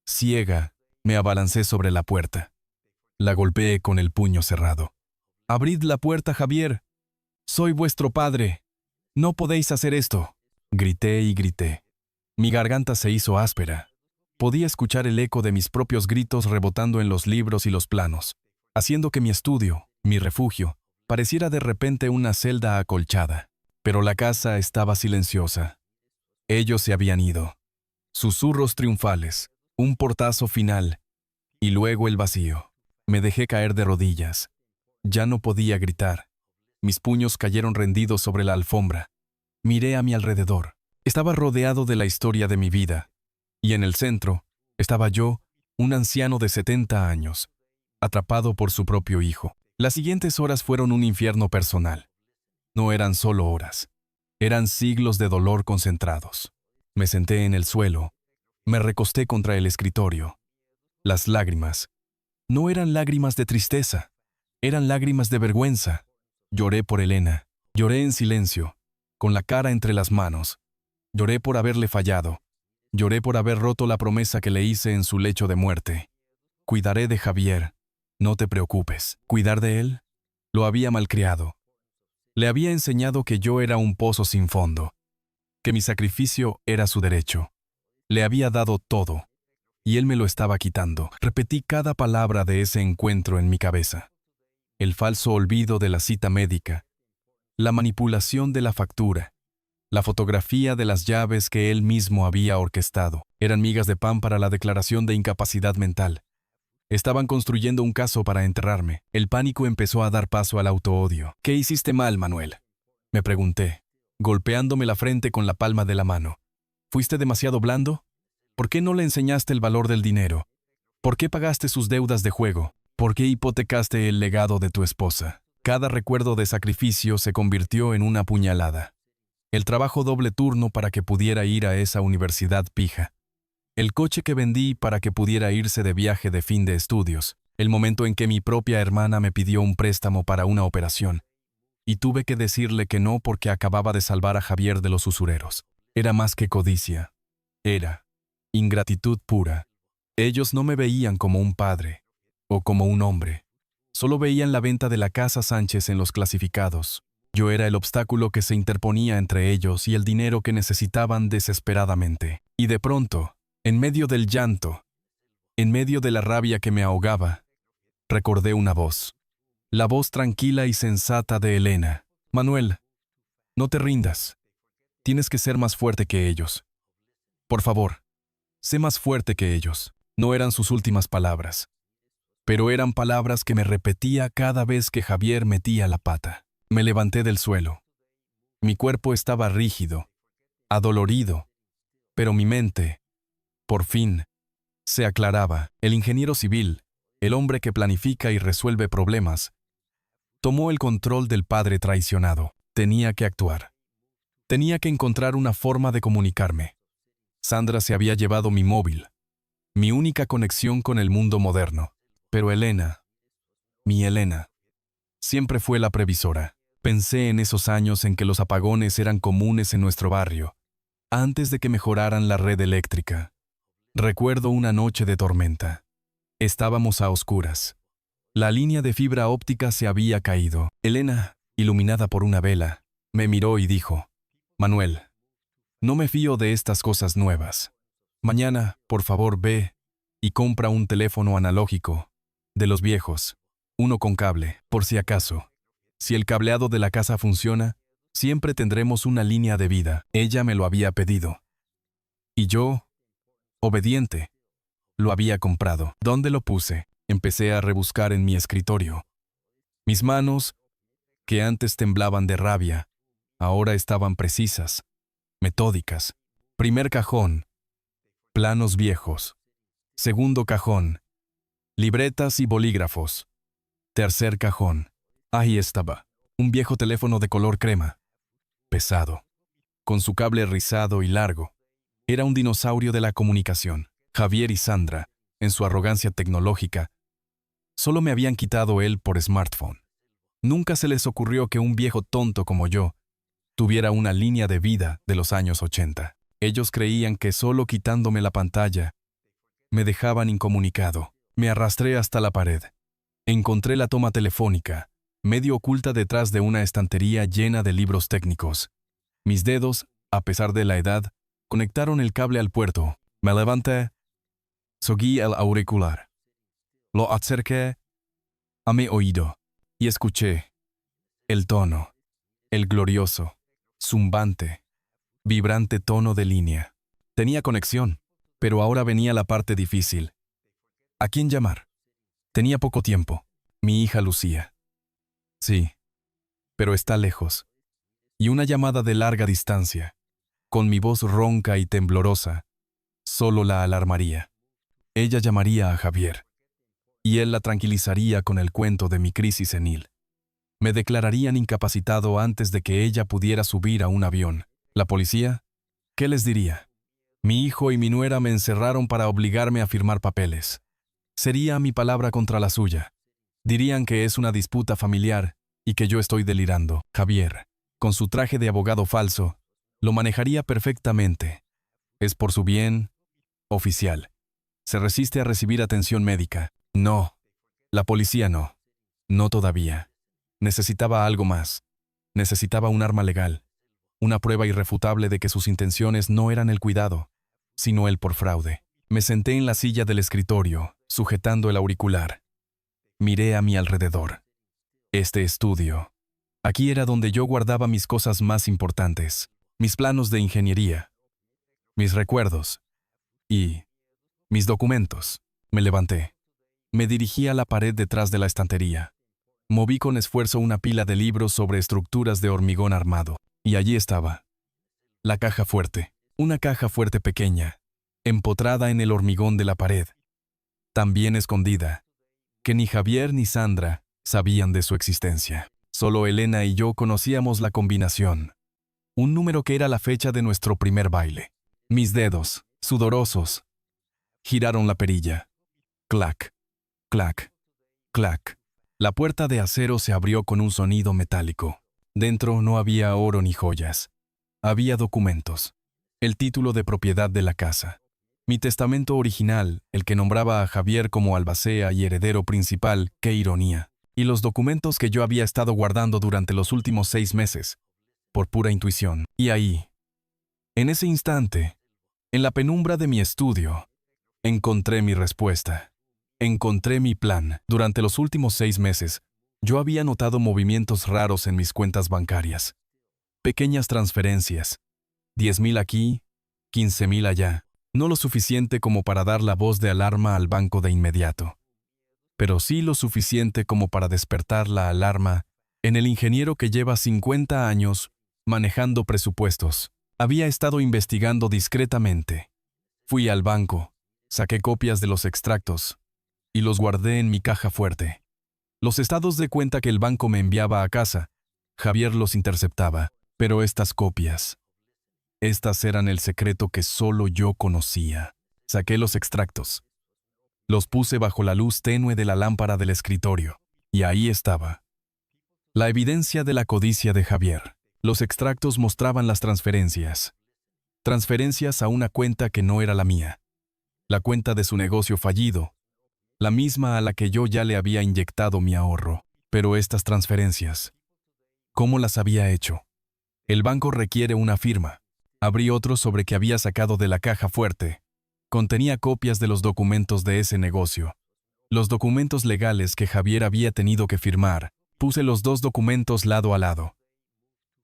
ciega, me abalancé sobre la puerta. La golpeé con el puño cerrado. «¡Abrid la puerta, Javier! ¡Soy vuestro padre! ¡No podéis hacer esto!» Grité y grité. Mi garganta se hizo áspera. Podía escuchar el eco de mis propios gritos rebotando en los libros y los planos, haciendo que mi estudio, mi refugio, pareciera de repente una celda acolchada. Pero la casa estaba silenciosa. Ellos se habían ido. Susurros triunfales, un portazo final, y luego el vacío. Me dejé caer de rodillas. Ya no podía gritar. Mis puños cayeron rendidos sobre la alfombra. Miré a mi alrededor. Estaba rodeado de la historia de mi vida. Y en el centro estaba yo, un anciano de 70 años, atrapado por su propio hijo. Las siguientes horas fueron un infierno personal. No eran solo horas. Eran siglos de dolor concentrados. Me senté en el suelo. Me recosté contra el escritorio. Las lágrimas no eran lágrimas de tristeza. Eran lágrimas de vergüenza. Lloré por Elena. Lloré en silencio, con la cara entre las manos. Lloré por haberle fallado. Lloré por haber roto la promesa que le hice en su lecho de muerte. Cuidaré de Javier. No te preocupes. ¿Cuidar de él? Lo había malcriado. Le había enseñado que yo era un pozo sin fondo, que mi sacrificio era su derecho. Le había dado todo, y él me lo estaba quitando. Repetí cada palabra de ese encuentro en mi cabeza. El falso olvido de la cita médica, la manipulación de la factura, la fotografía de las llaves que él mismo había orquestado. Eran migas de pan para la declaración de incapacidad mental. Estaban construyendo un caso para enterrarme. El pánico empezó a dar paso al autoodio. «¿Qué hiciste mal, Manuel?», me pregunté, golpeándome la frente con la palma de la mano. «¿Fuiste demasiado blando? ¿Por qué no le enseñaste el valor del dinero? ¿Por qué pagaste sus deudas de juego? ¿Por qué hipotecaste el legado de tu esposa?» Cada recuerdo de sacrificio se convirtió en una puñalada. El trabajo doble turno para que pudiera ir a esa universidad pija. El coche que vendí para que pudiera irse de viaje de fin de estudios. El momento en que mi propia hermana me pidió un préstamo para una operación. Y tuve que decirle que no porque acababa de salvar a Javier de los usureros. Era más que codicia. Era ingratitud pura. Ellos no me veían como un padre o como un hombre. Solo veían la venta de la casa Sánchez en los clasificados. Yo era el obstáculo que se interponía entre ellos y el dinero que necesitaban desesperadamente. Y de pronto, en medio del llanto, en medio de la rabia que me ahogaba, recordé una voz. La voz tranquila y sensata de Elena. «Manuel, no te rindas. Tienes que ser más fuerte que ellos. Por favor, sé más fuerte que ellos». No eran sus últimas palabras, pero eran palabras que me repetía cada vez que Javier metía la pata. Me levanté del suelo. Mi cuerpo estaba rígido, adolorido, pero mi mente, por fin, se aclaraba. El ingeniero civil, el hombre que planifica y resuelve problemas, tomó el control del padre traicionado. Tenía que actuar. Tenía que encontrar una forma de comunicarme. Sandra se había llevado mi móvil, mi única conexión con el mundo moderno. Pero Elena, mi Elena, siempre fue la previsora. Pensé en esos años en que los apagones eran comunes en nuestro barrio, antes de que mejoraran la red eléctrica. Recuerdo una noche de tormenta. Estábamos a oscuras. La línea de fibra óptica se había caído. Elena, iluminada por una vela, me miró y dijo: «Manuel, no me fío de estas cosas nuevas. Mañana, por favor, ve y compra un teléfono analógico, de los viejos, uno con cable, por si acaso. Si el cableado de la casa funciona, siempre tendremos una línea de vida». Ella me lo había pedido. Y yo, obediente, lo había comprado. ¿Dónde lo puse? Empecé a rebuscar en mi escritorio. Mis manos que antes temblaban de rabia, ahora estaban precisas, metódicas. Primer cajón, planos viejos. Segundo cajón, libretas y bolígrafos. Tercer cajón. Ahí estaba, un viejo teléfono de color crema, pesado, con su cable rizado y largo. Era un dinosaurio de la comunicación. Javier y Sandra, en su arrogancia tecnológica, solo me habían quitado él por smartphone. Nunca se les ocurrió que un viejo tonto como yo tuviera una línea de vida de los años 80. Ellos creían que solo quitándome la pantalla me dejaban incomunicado. Me arrastré hasta la pared. Encontré la toma telefónica, medio oculta detrás de una estantería llena de libros técnicos. Mis dedos, a pesar de la edad, conectaron el cable al puerto. Me levanté, seguí el auricular. Lo acerqué a mi oído y escuché el tono, el glorioso, zumbante, vibrante tono de línea. Tenía conexión, pero ahora venía la parte difícil. ¿A quién llamar? Tenía poco tiempo. Mi hija Lucía. Sí, pero está lejos. Y una llamada de larga distancia, con mi voz ronca y temblorosa, solo la alarmaría. Ella llamaría a Javier, y él la tranquilizaría con el cuento de mi crisis senil. Me declararían incapacitado antes de que ella pudiera subir a un avión. ¿La policía? ¿Qué les diría? Mi hijo y mi nuera me encerraron para obligarme a firmar papeles. Sería mi palabra contra la suya. Dirían que es una disputa familiar y que yo estoy delirando. Javier, con su traje de abogado falso, lo manejaría perfectamente. Es por su bien, oficial. Se resiste a recibir atención médica. No. La policía no. No todavía. Necesitaba algo más. Necesitaba un arma legal. Una prueba irrefutable de que sus intenciones no eran el cuidado, sino el por fraude. Me senté en la silla del escritorio, sujetando el auricular. Miré a mi alrededor. Este estudio. Aquí era donde yo guardaba mis cosas más importantes, mis planos de ingeniería, mis recuerdos y mis documentos. Me levanté. Me dirigí a la pared detrás de la estantería. Moví con esfuerzo una pila de libros sobre estructuras de hormigón armado. Y allí estaba. La caja fuerte. Una caja fuerte pequeña, empotrada en el hormigón de la pared. Tan bien escondida, que ni Javier ni Sandra sabían de su existencia. Solo Elena y yo conocíamos la combinación. Un número que era la fecha de nuestro primer baile. Mis dedos, sudorosos, giraron la perilla. Clac, clac, clac. La puerta de acero se abrió con un sonido metálico. Dentro no había oro ni joyas. Había documentos. El título de propiedad de la casa. Mi testamento original, el que nombraba a Javier como albacea y heredero principal, qué ironía. Y los documentos que yo había estado guardando durante los últimos 6 meses, por pura intuición. Y ahí, en ese instante, en la penumbra de mi estudio, encontré mi respuesta. Encontré mi plan. Durante los últimos 6 meses, yo había notado movimientos raros en mis cuentas bancarias. Pequeñas transferencias. 10,000 aquí, 15,000 allá. No lo suficiente como para dar la voz de alarma al banco de inmediato, pero sí lo suficiente como para despertar la alarma en el ingeniero que lleva 50 años manejando presupuestos. Había estado investigando discretamente. Fui al banco, saqué copias de los extractos y los guardé en mi caja fuerte. Los estados de cuenta que el banco me enviaba a casa, Javier los interceptaba, pero estas copias, estas eran el secreto que solo yo conocía. Saqué los extractos. Los puse bajo la luz tenue de la lámpara del escritorio, y ahí estaba. La evidencia de la codicia de Javier. Los extractos mostraban las transferencias. Transferencias a una cuenta que no era la mía. La cuenta de su negocio fallido. La misma a la que yo ya le había inyectado mi ahorro. Pero estas transferencias, ¿cómo las había hecho? El banco requiere una firma. Abrí otro sobre que había sacado de la caja fuerte. Contenía copias de los documentos de ese negocio. Los documentos legales que Javier había tenido que firmar. Puse los 2 documentos lado a lado.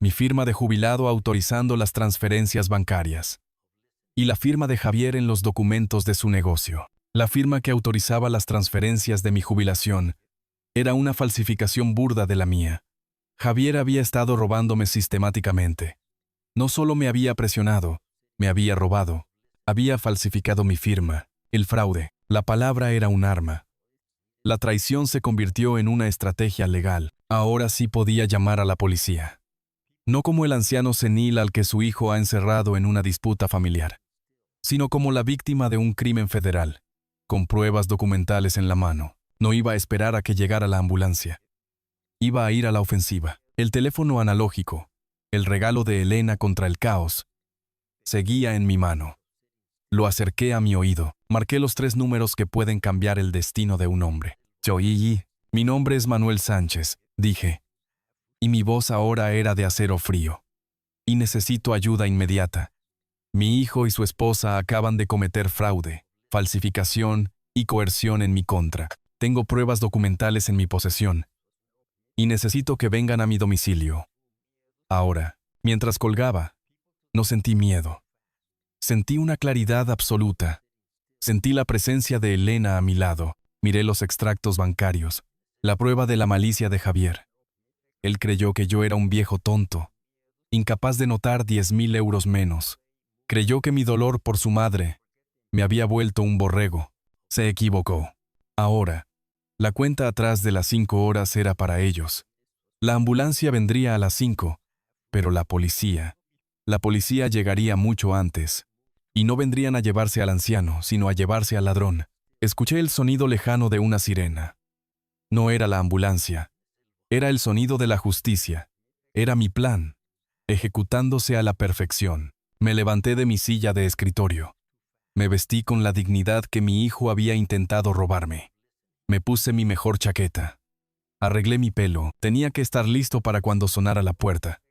Mi firma de jubilado autorizando las transferencias bancarias. Y la firma de Javier en los documentos de su negocio. La firma que autorizaba las transferencias de mi jubilación era una falsificación burda de la mía. Javier había estado robándome sistemáticamente. No solo me había presionado, me había robado. Había falsificado mi firma. El fraude. La palabra era un arma. La traición se convirtió en una estrategia legal. Ahora sí podía llamar a la policía. No como el anciano senil al que su hijo ha encerrado en una disputa familiar, sino como la víctima de un crimen federal, con pruebas documentales en la mano. No iba a esperar a que llegara la ambulancia. Iba a ir a la ofensiva. El teléfono analógico, el regalo de Elena contra el caos, seguía en mi mano. Lo acerqué a mi oído. Marqué los 3 números que pueden cambiar el destino de un hombre. Choyi, mi nombre es Manuel Sánchez, dije. Y mi voz ahora era de acero frío. Y necesito ayuda inmediata. Mi hijo y su esposa acaban de cometer fraude, falsificación y coerción en mi contra. Tengo pruebas documentales en mi posesión. Y necesito que vengan a mi domicilio. Ahora, mientras colgaba, no sentí miedo. Sentí una claridad absoluta. Sentí la presencia de Elena a mi lado. Miré los extractos bancarios, la prueba de la malicia de Javier. Él creyó que yo era un viejo tonto, incapaz de notar 10.000 euros menos. Creyó que mi dolor por su madre me había vuelto un borrego. Se equivocó. Ahora, la cuenta atrás de las 5 horas era para ellos. La ambulancia vendría a las 5, pero la policía llegaría mucho antes. Y no vendrían a llevarse al anciano, sino a llevarse al ladrón. Escuché el sonido lejano de una sirena. No era la ambulancia. Era el sonido de la justicia. Era mi plan, ejecutándose a la perfección. Me levanté de mi silla de escritorio. Me vestí con la dignidad que mi hijo había intentado robarme. Me puse mi mejor chaqueta. Arreglé mi pelo. Tenía que estar listo para cuando sonara la puerta.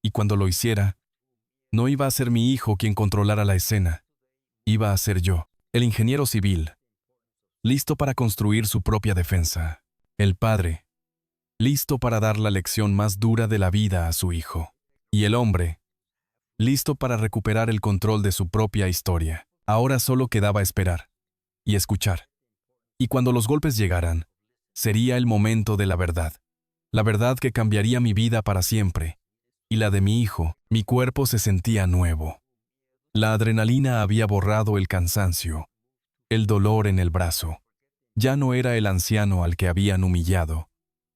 Y cuando lo hiciera, no iba a ser mi hijo quien controlara la escena. Iba a ser yo, el ingeniero civil, listo para construir su propia defensa. El padre, listo para dar la lección más dura de la vida a su hijo. Y el hombre, listo para recuperar el control de su propia historia. Ahora solo quedaba esperar y escuchar. Y cuando los golpes llegaran, sería el momento de la verdad. La verdad que cambiaría mi vida para siempre. Y la de mi hijo. Mi cuerpo se sentía nuevo. La adrenalina había borrado el cansancio, el dolor en el brazo. Ya no era el anciano al que habían humillado,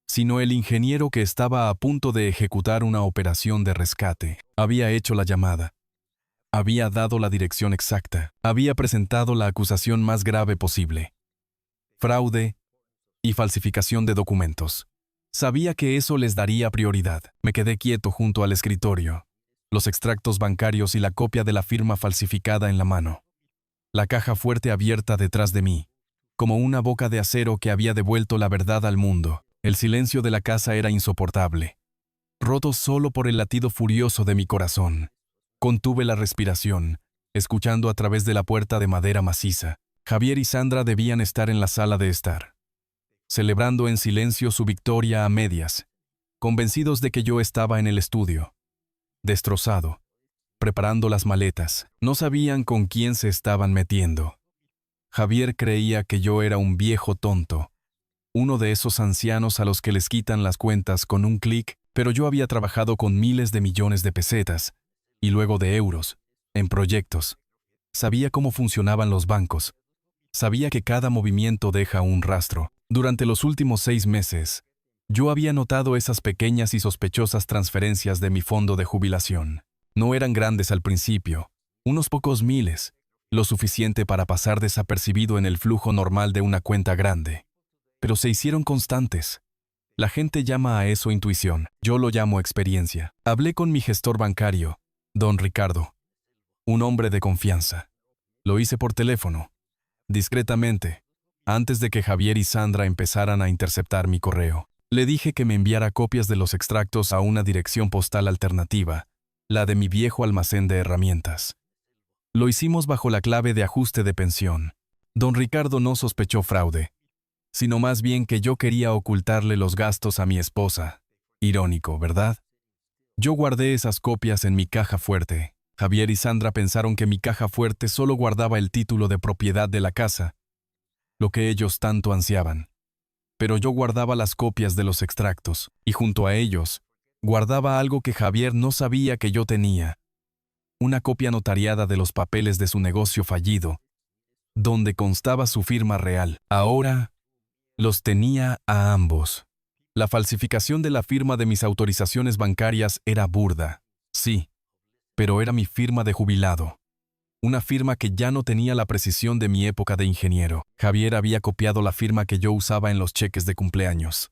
sino el ingeniero que estaba a punto de ejecutar una operación de rescate. Había hecho la llamada. Había dado la dirección exacta. Había presentado la acusación más grave posible. Fraude y falsificación de documentos. Sabía que eso les daría prioridad. Me quedé quieto junto al escritorio, los extractos bancarios y la copia de la firma falsificada en la mano. La caja fuerte abierta detrás de mí, como una boca de acero que había devuelto la verdad al mundo. El silencio de la casa era insoportable, roto solo por el latido furioso de mi corazón. Contuve la respiración, escuchando a través de la puerta de madera maciza. Javier y Sandra debían estar en la sala de estar, celebrando en silencio su victoria a medias, convencidos de que yo estaba en el estudio, destrozado, preparando las maletas. No sabían con quién se estaban metiendo. Javier creía que yo era un viejo tonto, uno de esos ancianos a los que les quitan las cuentas con un clic, pero yo había trabajado con miles de millones de pesetas, y luego de euros, en proyectos. Sabía cómo funcionaban los bancos. Sabía que cada movimiento deja un rastro. Durante los últimos 6 meses, yo había notado esas pequeñas y sospechosas transferencias de mi fondo de jubilación. No eran grandes al principio, unos pocos miles, lo suficiente para pasar desapercibido en el flujo normal de una cuenta grande. Pero se hicieron constantes. La gente llama a eso intuición, yo lo llamo experiencia. Hablé con mi gestor bancario, don Ricardo, un hombre de confianza. Lo hice por teléfono, discretamente, antes de que Javier y Sandra empezaran a interceptar mi correo. Le dije que me enviara copias de los extractos a una dirección postal alternativa, la de mi viejo almacén de herramientas. Lo hicimos bajo la clave de ajuste de pensión. Don Ricardo no sospechó fraude, sino más bien que yo quería ocultarle los gastos a mi esposa. Irónico, ¿verdad? Yo guardé esas copias en mi caja fuerte. Javier y Sandra pensaron que mi caja fuerte solo guardaba el título de propiedad de la casa, lo que ellos tanto ansiaban. pero yo guardaba las copias de los extractos, y junto a ellos, guardaba algo que Javier no sabía que yo tenía. Una copia notariada de los papeles de su negocio fallido, donde constaba su firma real. Ahora, los tenía a ambos. La falsificación de la firma de mis autorizaciones bancarias era burda, sí, pero era mi firma de jubilado. Una firma que ya no tenía la precisión de mi época de ingeniero. Javier había copiado la firma que yo usaba en los cheques de cumpleaños.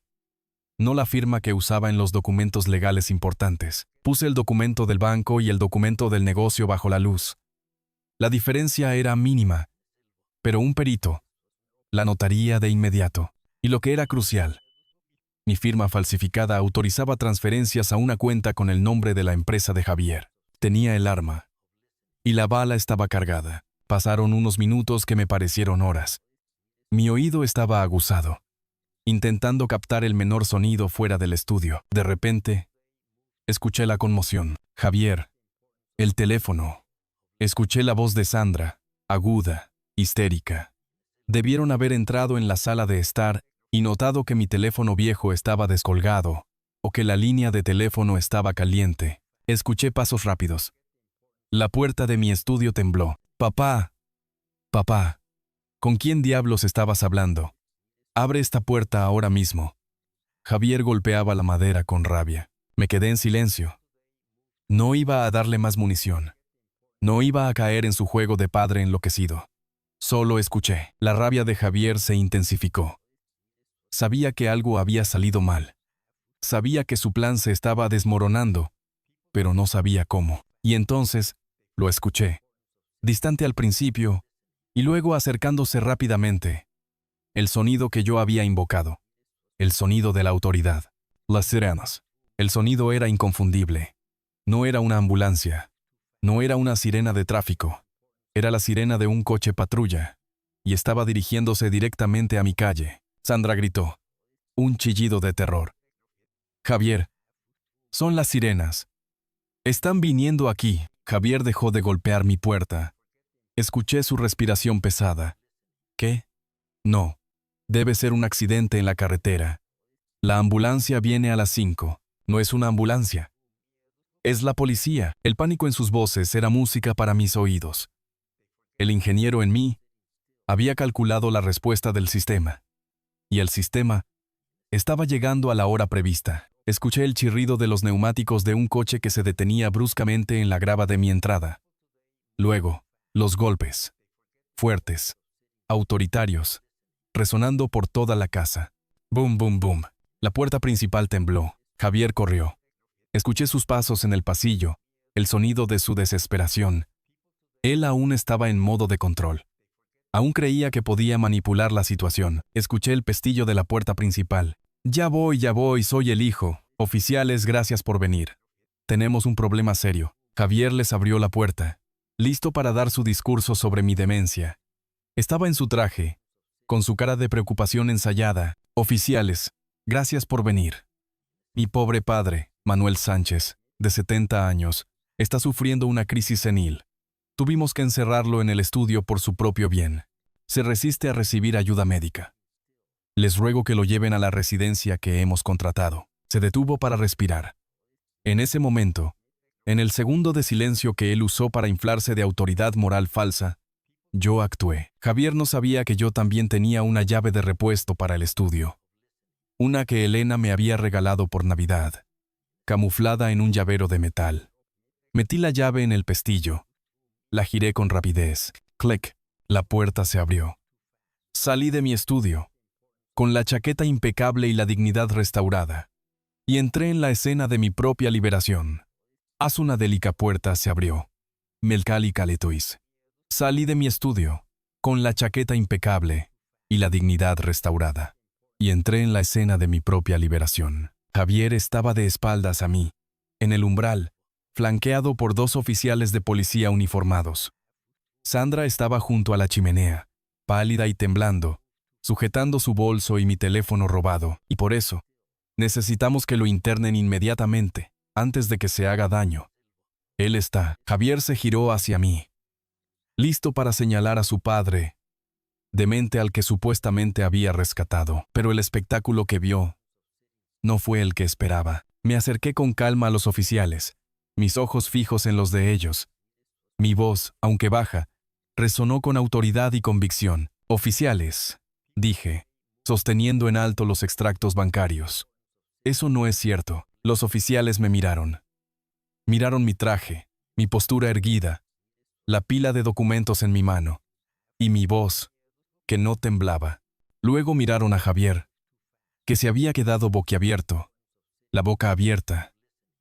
No la firma que usaba en los documentos legales importantes. Puse el documento del banco y el documento del negocio bajo la luz. La diferencia era mínima, pero un perito la notaría de inmediato. Y lo que era crucial, mi firma falsificada autorizaba transferencias a una cuenta con el nombre de la empresa de Javier. Tenía el arma. Y la bala estaba cargada. Pasaron unos minutos que me parecieron horas. Mi oído estaba aguzado, intentando captar el menor sonido fuera del estudio. De repente, escuché la conmoción. Javier, el teléfono. Escuché la voz de Sandra, aguda, histérica. Debieron haber entrado en la sala de estar y notado que mi teléfono viejo estaba descolgado, o que la línea de teléfono estaba caliente. Escuché pasos rápidos. La puerta de mi estudio tembló. Papá, papá, ¿con quién diablos estabas hablando? Abre esta puerta ahora mismo. Javier golpeaba la madera con rabia. Me quedé en silencio. No iba a darle más munición. No iba a caer en su juego de padre enloquecido. Solo escuché. La rabia de Javier se intensificó. Sabía que algo había salido mal. Sabía que su plan se estaba desmoronando, pero no sabía cómo. Y entonces, lo escuché. Distante al principio, y luego acercándose rápidamente. El sonido que yo había invocado. El sonido de la autoridad. Las sirenas. El sonido era inconfundible. No era una ambulancia. No era una sirena de tráfico. Era la sirena de un coche patrulla, y estaba dirigiéndose directamente a mi calle. Sandra gritó. Un chillido de terror. Javier, son las sirenas. Están viniendo aquí. Javier dejó de golpear mi puerta. Escuché su respiración pesada. ¿Qué? No. Debe ser un accidente en la carretera. La ambulancia viene a las 5. No es una ambulancia. Es la policía. El pánico en sus voces era música para mis oídos. El ingeniero en mí había calculado la respuesta del sistema. Y el sistema estaba llegando a la hora prevista. Escuché el chirrido de los neumáticos de un coche que se detenía bruscamente en la grava de mi entrada. Luego, los golpes. Fuertes. Autoritarios. Resonando por toda la casa. Boom, boom, boom. La puerta principal tembló. Javier corrió. Escuché sus pasos en el pasillo, el sonido de su desesperación. Él aún estaba en modo de control. Aún creía que podía manipular la situación. Escuché el pestillo de la puerta principal. Ya voy, soy el hijo. Oficiales, gracias por venir. Tenemos un problema serio. Javier les abrió la puerta, listo para dar su discurso sobre mi demencia. Estaba en su traje, con su cara de preocupación ensayada. Oficiales, gracias por venir. Mi pobre padre, Manuel Sánchez, de 70 años, está sufriendo una crisis senil. Tuvimos que encerrarlo en el estudio por su propio bien. Se resiste a recibir ayuda médica. Les ruego que lo lleven a la residencia que hemos contratado. Se detuvo para respirar. En ese momento, en el segundo de silencio que él usó para inflarse de autoridad moral falsa, yo actué. Javier no sabía que yo también tenía una llave de repuesto para el estudio. Una que Elena me había regalado por Navidad, camuflada en un llavero de metal. Metí la llave en el pestillo. La giré con rapidez. Clic. La puerta se abrió. Salí de mi estudio, con la chaqueta impecable y la dignidad restaurada, y entré en la escena de mi propia liberación. Una délica puerta se abrió. Melcali Caletuis. Salí de mi estudio, con la chaqueta impecable y la dignidad restaurada, y entré en la escena de mi propia liberación. Javier estaba de espaldas a mí, en el umbral, flanqueado por 2 oficiales de policía uniformados. Sandra estaba junto a la chimenea, pálida y temblando, sujetando su bolso y mi teléfono robado, y por eso, necesitamos que lo internen inmediatamente, antes de que se haga daño. Él está. Javier se giró hacia mí, listo para señalar a su padre, demente al que supuestamente había rescatado. Pero el espectáculo que vio no fue el que esperaba. Me acerqué con calma a los oficiales, mis ojos fijos en los de ellos. Mi voz, aunque baja, resonó con autoridad y convicción. «Oficiales», dije, sosteniendo en alto los extractos bancarios. «Eso no es cierto». Los oficiales me miraron. Miraron mi traje, mi postura erguida, la pila de documentos en mi mano, y mi voz, que no temblaba. Luego miraron a Javier, que se había quedado boquiabierto, la boca abierta,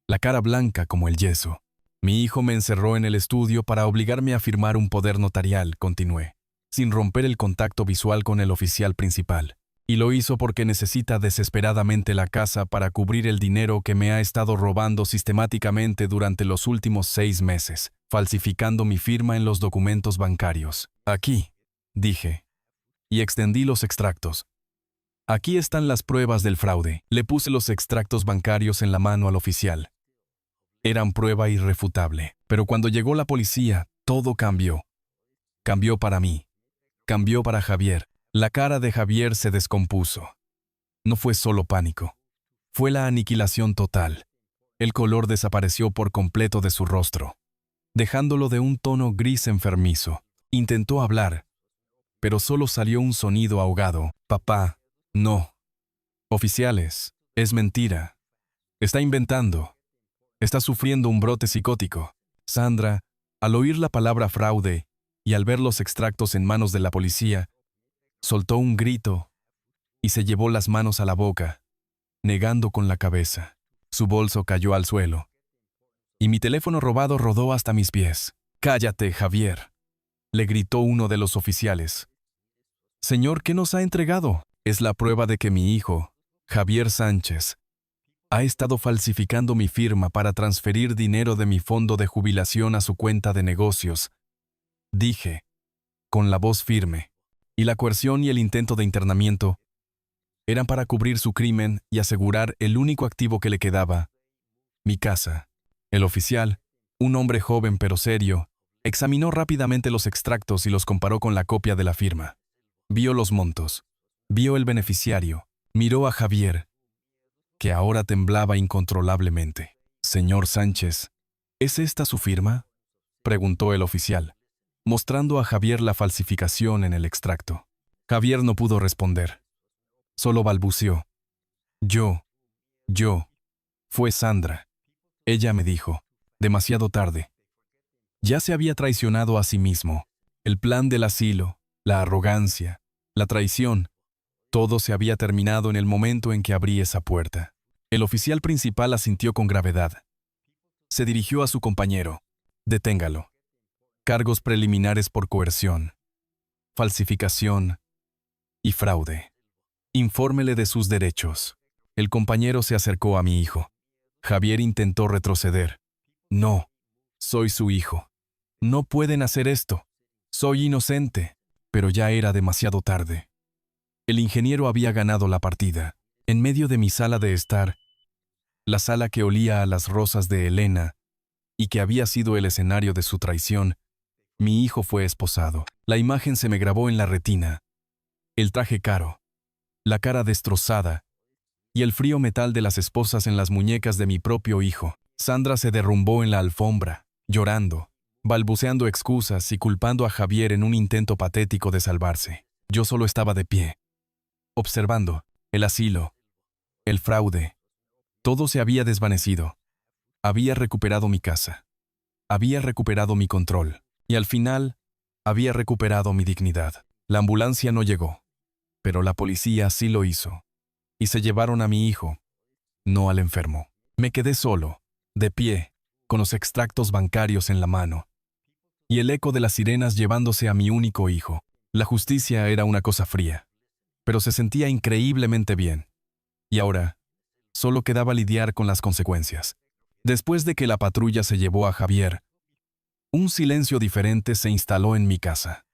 la cara blanca como el yeso. Mi hijo me encerró en el estudio para obligarme a firmar un poder notarial, continué, sin romper el contacto visual con el oficial principal. Y lo hizo porque necesita desesperadamente la casa para cubrir el dinero que me ha estado robando sistemáticamente durante los últimos 6 meses, falsificando mi firma en los documentos bancarios. «Aquí», dije, y extendí los extractos. «Aquí están las pruebas del fraude». Le puse los extractos bancarios en la mano al oficial. Eran prueba irrefutable. Pero cuando llegó la policía, todo cambió. Cambió para mí. Cambió para Javier. La cara de Javier se descompuso. No fue solo pánico. Fue la aniquilación total. El color desapareció por completo de su rostro, dejándolo de un tono gris enfermizo. Intentó hablar, pero solo salió un sonido ahogado. «Papá, no. Oficiales, es mentira. Está inventando. Está sufriendo un brote psicótico». Sandra, al oír la palabra fraude y al ver los extractos en manos de la policía, soltó un grito y se llevó las manos a la boca, negando con la cabeza. Su bolso cayó al suelo, y mi teléfono robado rodó hasta mis pies. «Cállate, Javier», le gritó uno de los oficiales. «Señor, ¿qué nos ha entregado?» «Es la prueba de que mi hijo, Javier Sánchez, ha estado falsificando mi firma para transferir dinero de mi fondo de jubilación a su cuenta de negocios», dije, con la voz firme. Y la coerción y el intento de internamiento eran para cubrir su crimen y asegurar el único activo que le quedaba, mi casa. El oficial, un hombre joven pero serio, examinó rápidamente los extractos y los comparó con la copia de la firma. Vio los montos, vio el beneficiario, miró a Javier, que ahora temblaba incontrolablemente. «Señor Sánchez, ¿es esta su firma?», preguntó el oficial, mostrando a Javier la falsificación en el extracto. Javier no pudo responder. Solo balbuceó. Yo. Fue Sandra. Ella me dijo, demasiado tarde. Ya se había traicionado a sí mismo. El plan del asilo, la arrogancia, la traición, todo se había terminado en el momento en que abrí esa puerta. El oficial principal asintió con gravedad. Se dirigió a su compañero. «Deténgalo. Cargos preliminares por coerción, falsificación y fraude. Infórmele de sus derechos». El compañero se acercó a mi hijo. Javier intentó retroceder. «No, soy su hijo. No pueden hacer esto. Soy inocente». Pero ya era demasiado tarde. El ingeniero había ganado la partida. En medio de mi sala de estar, la sala que olía a las rosas de Elena y que había sido el escenario de su traición, mi hijo fue esposado. La imagen se me grabó en la retina. El traje caro, la cara destrozada y el frío metal de las esposas en las muñecas de mi propio hijo. Sandra se derrumbó en la alfombra, llorando, balbuceando excusas y culpando a Javier en un intento patético de salvarse. Yo solo estaba de pie, observando el asilo, el fraude. Todo se había desvanecido. Había recuperado mi casa. Había recuperado mi control. Y al final, había recuperado mi dignidad. La ambulancia no llegó, pero la policía sí lo hizo. Y se llevaron a mi hijo, no al enfermo. Me quedé solo, de pie, con los extractos bancarios en la mano, y el eco de las sirenas llevándose a mi único hijo. La justicia era una cosa fría, pero se sentía increíblemente bien. Y ahora, solo quedaba lidiar con las consecuencias. Después de que la patrulla se llevó a Javier, un silencio diferente se instaló en mi casa.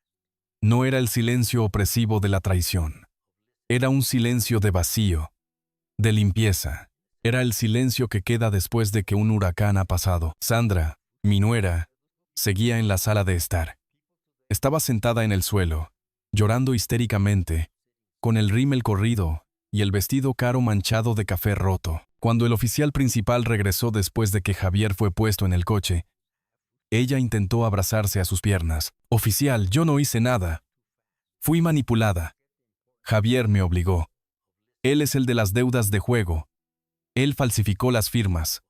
No era el silencio opresivo de la traición. Era un silencio de vacío, de limpieza. Era el silencio que queda después de que un huracán ha pasado. Sandra, mi nuera, seguía en la sala de estar. Estaba sentada en el suelo, llorando histéricamente, con el rímel corrido y el vestido caro manchado de café roto. Cuando el oficial principal regresó después de que Javier fue puesto en el coche, ella intentó abrazarse a sus piernas. «Oficial, yo no hice nada. Fui manipulada. Javier me obligó. Él es el de las deudas de juego. Él falsificó las firmas.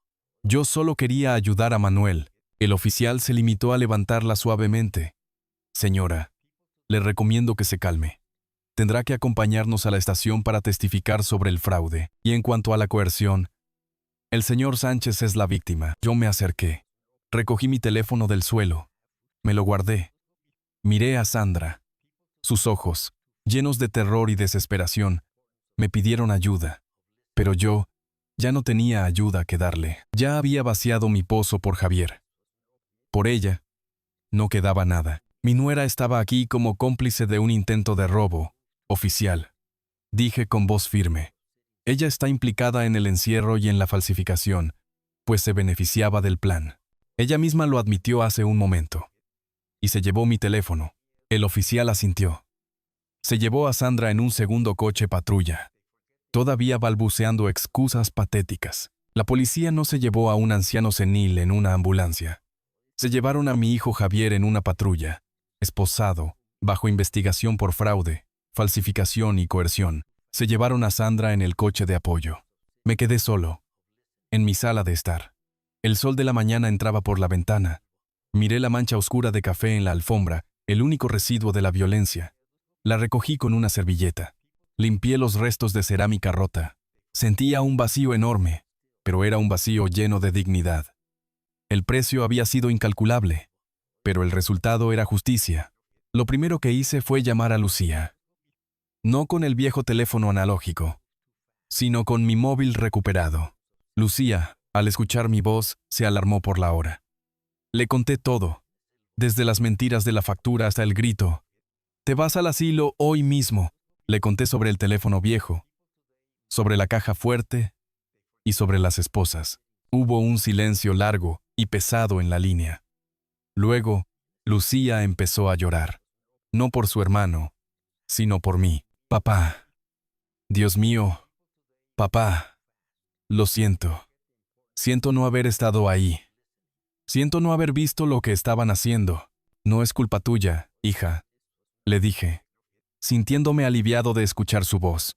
Yo solo quería ayudar a Manuel». El oficial se limitó a levantarla suavemente. «Señora, le recomiendo que se calme. Tendrá que acompañarnos a la estación para testificar sobre el fraude. Y en cuanto a la coerción, el señor Sánchez es la víctima». Yo me acerqué. Recogí mi teléfono del suelo. Me lo guardé. Miré a Sandra. Sus ojos, llenos de terror y desesperación, me pidieron ayuda. Pero yo ya no tenía ayuda que darle. Ya había vaciado mi pozo por Javier. Por ella, no quedaba nada. Mi nuera estaba aquí como cómplice de un intento de robo. «Oficial», dije con voz firme. «Ella está implicada en el encierro y en la falsificación, pues se beneficiaba del plan. Ella misma lo admitió hace un momento. Y se llevó mi teléfono». El oficial asintió. Se llevó a Sandra en un segundo coche patrulla, todavía balbuceando excusas patéticas. La policía no se llevó a un anciano senil en una ambulancia. Se llevaron a mi hijo Javier en una patrulla, esposado, bajo investigación por fraude, falsificación y coerción. Se llevaron a Sandra en el coche de apoyo. Me quedé solo, en mi sala de estar. El sol de la mañana entraba por la ventana. Miré la mancha oscura de café en la alfombra, el único residuo de la violencia. La recogí con una servilleta. Limpié los restos de cerámica rota. Sentía un vacío enorme, pero era un vacío lleno de dignidad. El precio había sido incalculable, pero el resultado era justicia. Lo primero que hice fue llamar a Lucía. No con el viejo teléfono analógico, sino con mi móvil recuperado. Lucía, al escuchar mi voz, se alarmó por la hora. Le conté todo, desde las mentiras de la factura hasta el grito. «Te vas al asilo hoy mismo». Le conté sobre el teléfono viejo, sobre la caja fuerte y sobre las esposas. Hubo un silencio largo y pesado en la línea. Luego, Lucía empezó a llorar. No por su hermano, sino por mí. «Papá, Dios mío, papá, lo siento. Siento no haber estado ahí. Siento no haber visto lo que estaban haciendo. No es culpa tuya, hija», le dije, sintiéndome aliviado de escuchar su voz.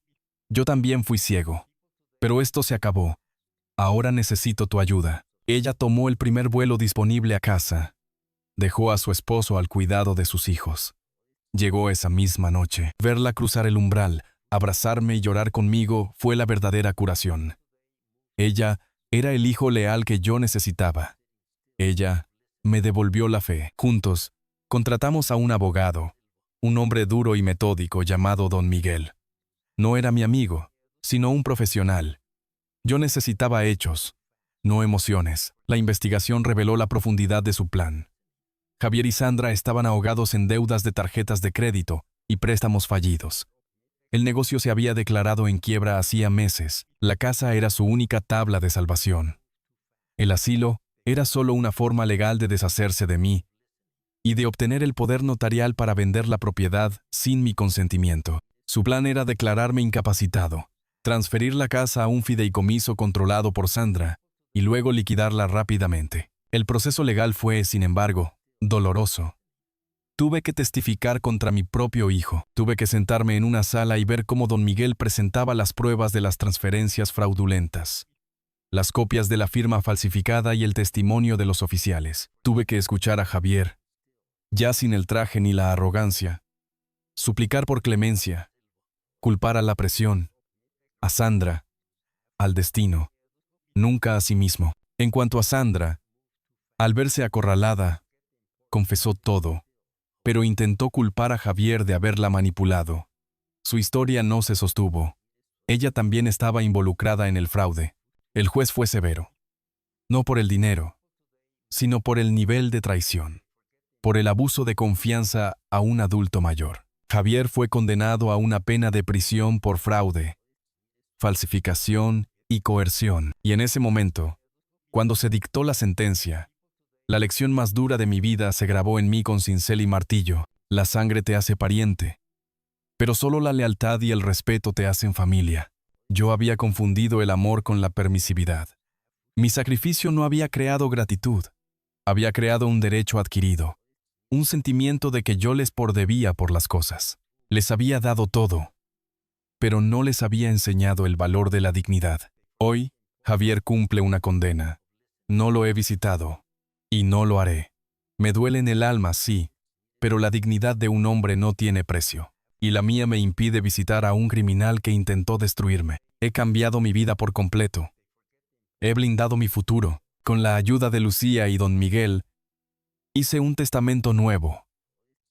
«Yo también fui ciego. Pero esto se acabó. Ahora necesito tu ayuda». Ella tomó el primer vuelo disponible a casa. Dejó a su esposo al cuidado de sus hijos. Llegó esa misma noche. Verla cruzar el umbral, abrazarme y llorar conmigo fue la verdadera curación. Ella era el hijo leal que yo necesitaba. Ella me devolvió la fe. Juntos, contratamos a un abogado, un hombre duro y metódico llamado Don Miguel. No era mi amigo, sino un profesional. Yo necesitaba hechos, no emociones. La investigación reveló la profundidad de su plan. Javier y Sandra estaban ahogados en deudas de tarjetas de crédito y préstamos fallidos. El negocio se había declarado en quiebra hacía meses. La casa era su única tabla de salvación. El asilo era solo una forma legal de deshacerse de mí y de obtener el poder notarial para vender la propiedad sin mi consentimiento. Su plan era declararme incapacitado, transferir la casa a un fideicomiso controlado por Sandra y luego liquidarla rápidamente. El proceso legal fue, sin embargo, doloroso. Tuve que testificar contra mi propio hijo. Tuve que sentarme en una sala y ver cómo don Miguel presentaba las pruebas de las transferencias fraudulentas, las copias de la firma falsificada y el testimonio de los oficiales. Tuve que escuchar a Javier, ya sin el traje ni la arrogancia, suplicar por clemencia, culpar a la presión, a Sandra, al destino, nunca a sí mismo. En cuanto a Sandra, al verse acorralada, confesó todo, pero intentó culpar a Javier de haberla manipulado. Su historia no se sostuvo. Ella también estaba involucrada en el fraude. El juez fue severo. No por el dinero, sino por el nivel de traición, por el abuso de confianza a un adulto mayor. Javier fue condenado a una pena de prisión por fraude, falsificación y coerción. Y en ese momento, cuando se dictó la sentencia, la lección más dura de mi vida se grabó en mí con cincel y martillo. La sangre te hace pariente, Pero solo la lealtad y el respeto te hacen familia. Yo había confundido el amor con la permisividad. Mi sacrificio no había creado gratitud. Había creado un derecho adquirido. Un sentimiento de que yo les debía por las cosas. Les había dado todo, pero no les había enseñado el valor de la dignidad. Hoy, Javier cumple una condena. No lo he visitado, y no lo haré. Me duele en el alma, sí, pero la dignidad de un hombre no tiene precio. Y la mía me impide visitar a un criminal que intentó destruirme. He cambiado mi vida por completo. He blindado mi futuro. Con la ayuda de Lucía y don Miguel, hice un testamento nuevo,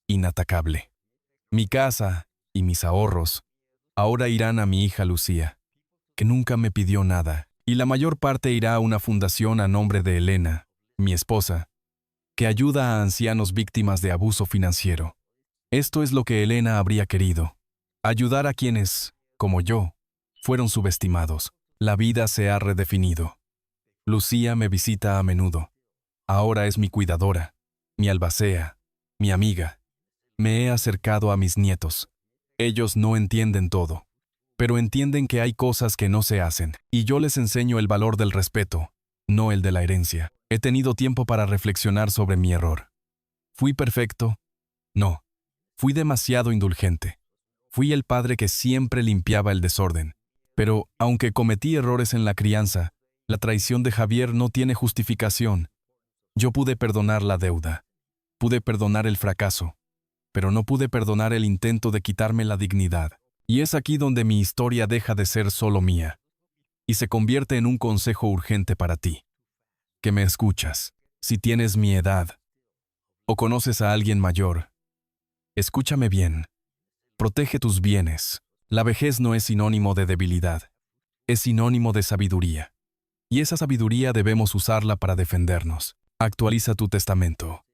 inatacable. Mi casa y mis ahorros ahora irán a mi hija Lucía, que nunca me pidió nada, y la mayor parte irá a una fundación a nombre de Elena, mi esposa, que ayuda a ancianos víctimas de abuso financiero. Esto es lo que Elena habría querido: ayudar a quienes, como yo, fueron subestimados. La vida se ha redefinido. Lucía me visita a menudo. Ahora es mi cuidadora, mi albacea, mi amiga. Me he acercado a mis nietos. Ellos no entienden todo, pero entienden que hay cosas que no se hacen, y yo les enseño el valor del respeto, no el de la herencia. He tenido tiempo para reflexionar sobre mi error. ¿Fui perfecto? No. Fui demasiado indulgente. Fui el padre que siempre limpiaba el desorden. Pero, aunque cometí errores en la crianza, la traición de Javier no tiene justificación. Yo pude perdonar la deuda. Pude perdonar el fracaso. Pero no pude perdonar el intento de quitarme la dignidad. Y es aquí donde mi historia deja de ser solo mía y se convierte en un consejo urgente para ti, que me escuchas. Si tienes mi edad o conoces a alguien mayor, escúchame bien. Protege tus bienes. La vejez no es sinónimo de debilidad, es sinónimo de sabiduría. Y esa sabiduría debemos usarla para defendernos. Actualiza tu testamento.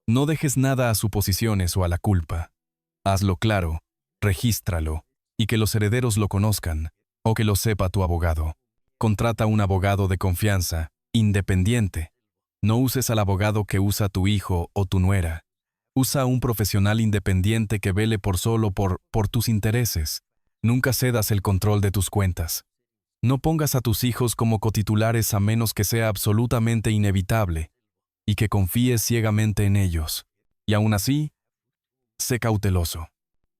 No dejes nada a suposiciones o a la culpa. Hazlo claro, regístralo, y que los herederos lo conozcan, o que lo sepa tu abogado. Contrata un abogado de confianza, independiente. No uses al abogado que usa tu hijo o tu nuera. Usa a un profesional independiente que vele por tus intereses. Nunca cedas el control de tus cuentas. No pongas a tus hijos como cotitulares a menos que sea absolutamente inevitable y que confíes ciegamente en ellos. Y aún así, sé cauteloso.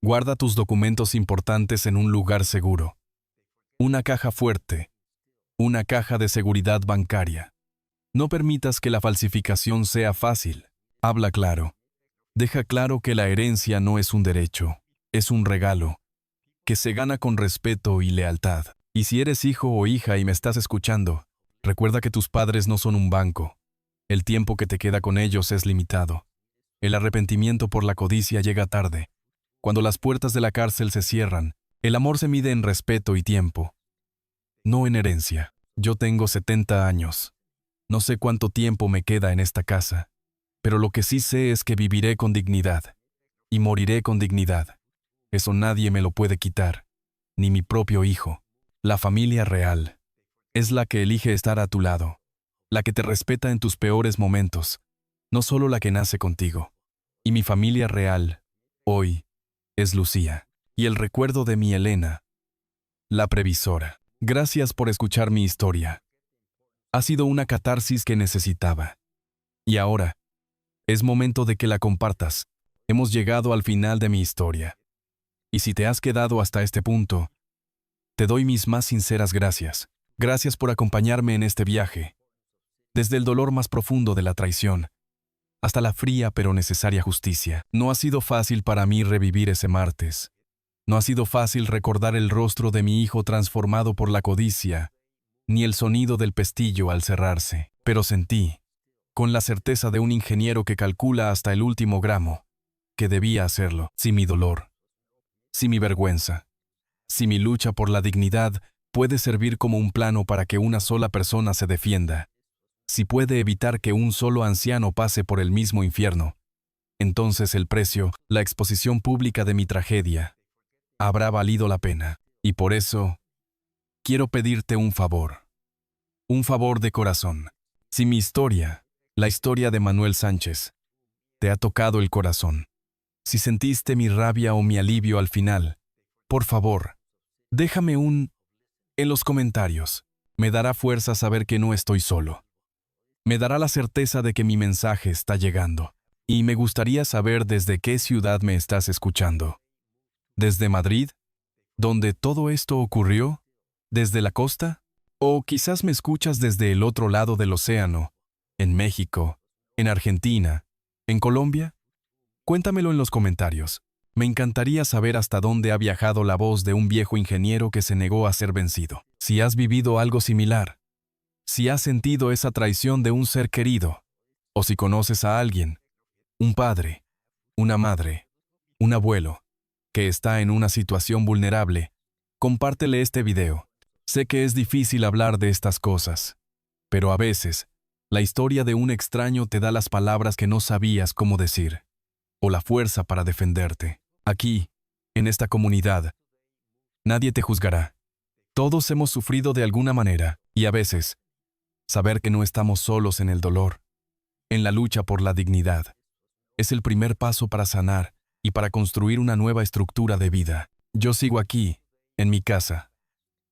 Guarda tus documentos importantes en un lugar seguro. Una caja fuerte. Una caja de seguridad bancaria. No permitas que la falsificación sea fácil. Habla claro. Deja claro que la herencia no es un derecho, es un regalo, que se gana con respeto y lealtad. Y si eres hijo o hija y me estás escuchando, recuerda que tus padres no son un banco. El tiempo que te queda con ellos es limitado. El arrepentimiento por la codicia llega tarde. Cuando las puertas de la cárcel se cierran, el amor se mide en respeto y tiempo, no en herencia. Yo tengo 70 años. No sé cuánto tiempo me queda en esta casa, pero lo que sí sé es que viviré con dignidad y moriré con dignidad. Eso nadie me lo puede quitar, ni mi propio hijo. La familia real es la que elige estar a tu lado, la que te respeta en tus peores momentos, no solo la que nace contigo. Y mi familia real, hoy, es Lucía, y el recuerdo de mi Elena, la previsora. Gracias por escuchar mi historia. Ha sido una catarsis que necesitaba. Y ahora, es momento de que la compartas. Hemos llegado al final de mi historia. Y si te has quedado hasta este punto, te doy mis más sinceras gracias. Gracias por acompañarme en este viaje. Desde el dolor más profundo de la traición, hasta la fría pero necesaria justicia. No ha sido fácil para mí revivir ese martes. No ha sido fácil recordar el rostro de mi hijo transformado por la codicia, ni el sonido del pestillo al cerrarse. Pero sentí, con la certeza de un ingeniero que calcula hasta el último gramo, que debía hacerlo. Si mi dolor, si mi vergüenza, si mi lucha por la dignidad puede servir como un plano para que una sola persona se defienda, si puede evitar que un solo anciano pase por el mismo infierno, entonces el precio, la exposición pública de mi tragedia, habrá valido la pena. Y por eso, quiero pedirte un favor de corazón. Si mi historia, la historia de Manuel Sánchez, te ha tocado el corazón, Si sentiste mi rabia o mi alivio al final, por favor, déjame en los comentarios. Me dará fuerza saber que no estoy solo. Me dará la certeza de que mi mensaje está llegando. Y me gustaría saber desde qué ciudad me estás escuchando. ¿Desde Madrid? ¿Donde todo esto ocurrió? ¿Desde la costa? ¿O quizás me escuchas desde el otro lado del océano? ¿En México? ¿En Argentina? ¿En Colombia? Cuéntamelo en los comentarios. Me encantaría saber hasta dónde ha viajado la voz de un viejo ingeniero que se negó a ser vencido. Si has vivido algo similar, si has sentido esa traición de un ser querido, o si conoces a alguien, un padre, una madre, un abuelo, que está en una situación vulnerable, compártele este video. Sé que es difícil hablar de estas cosas, pero a veces, la historia de un extraño te da las palabras que no sabías cómo decir, o la fuerza para defenderte. Aquí, en esta comunidad, nadie te juzgará. Todos hemos sufrido de alguna manera, y a veces, saber que no estamos solos en el dolor, en la lucha por la dignidad, es el primer paso para sanar y para construir una nueva estructura de vida. Yo sigo aquí, en mi casa.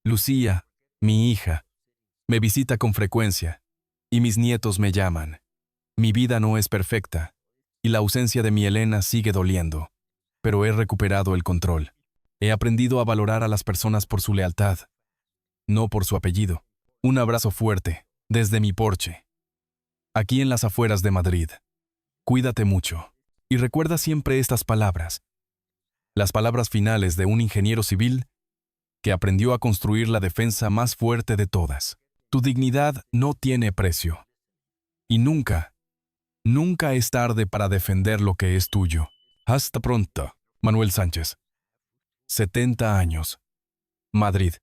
Lucía, mi hija, me visita con frecuencia, y mis nietos me llaman. Mi vida no es perfecta, y la ausencia de mi Elena sigue doliendo, pero he recuperado el control. He aprendido a valorar a las personas por su lealtad, no por su apellido. Un abrazo fuerte, desde mi porche, aquí en las afueras de Madrid. Cuídate mucho, y recuerda siempre estas palabras. Las palabras finales de un ingeniero civil que aprendió a construir la defensa más fuerte de todas. Tu dignidad no tiene precio. Y nunca, nunca es tarde para defender lo que es tuyo. Hasta pronto. Manuel Sánchez. 70 años. Madrid.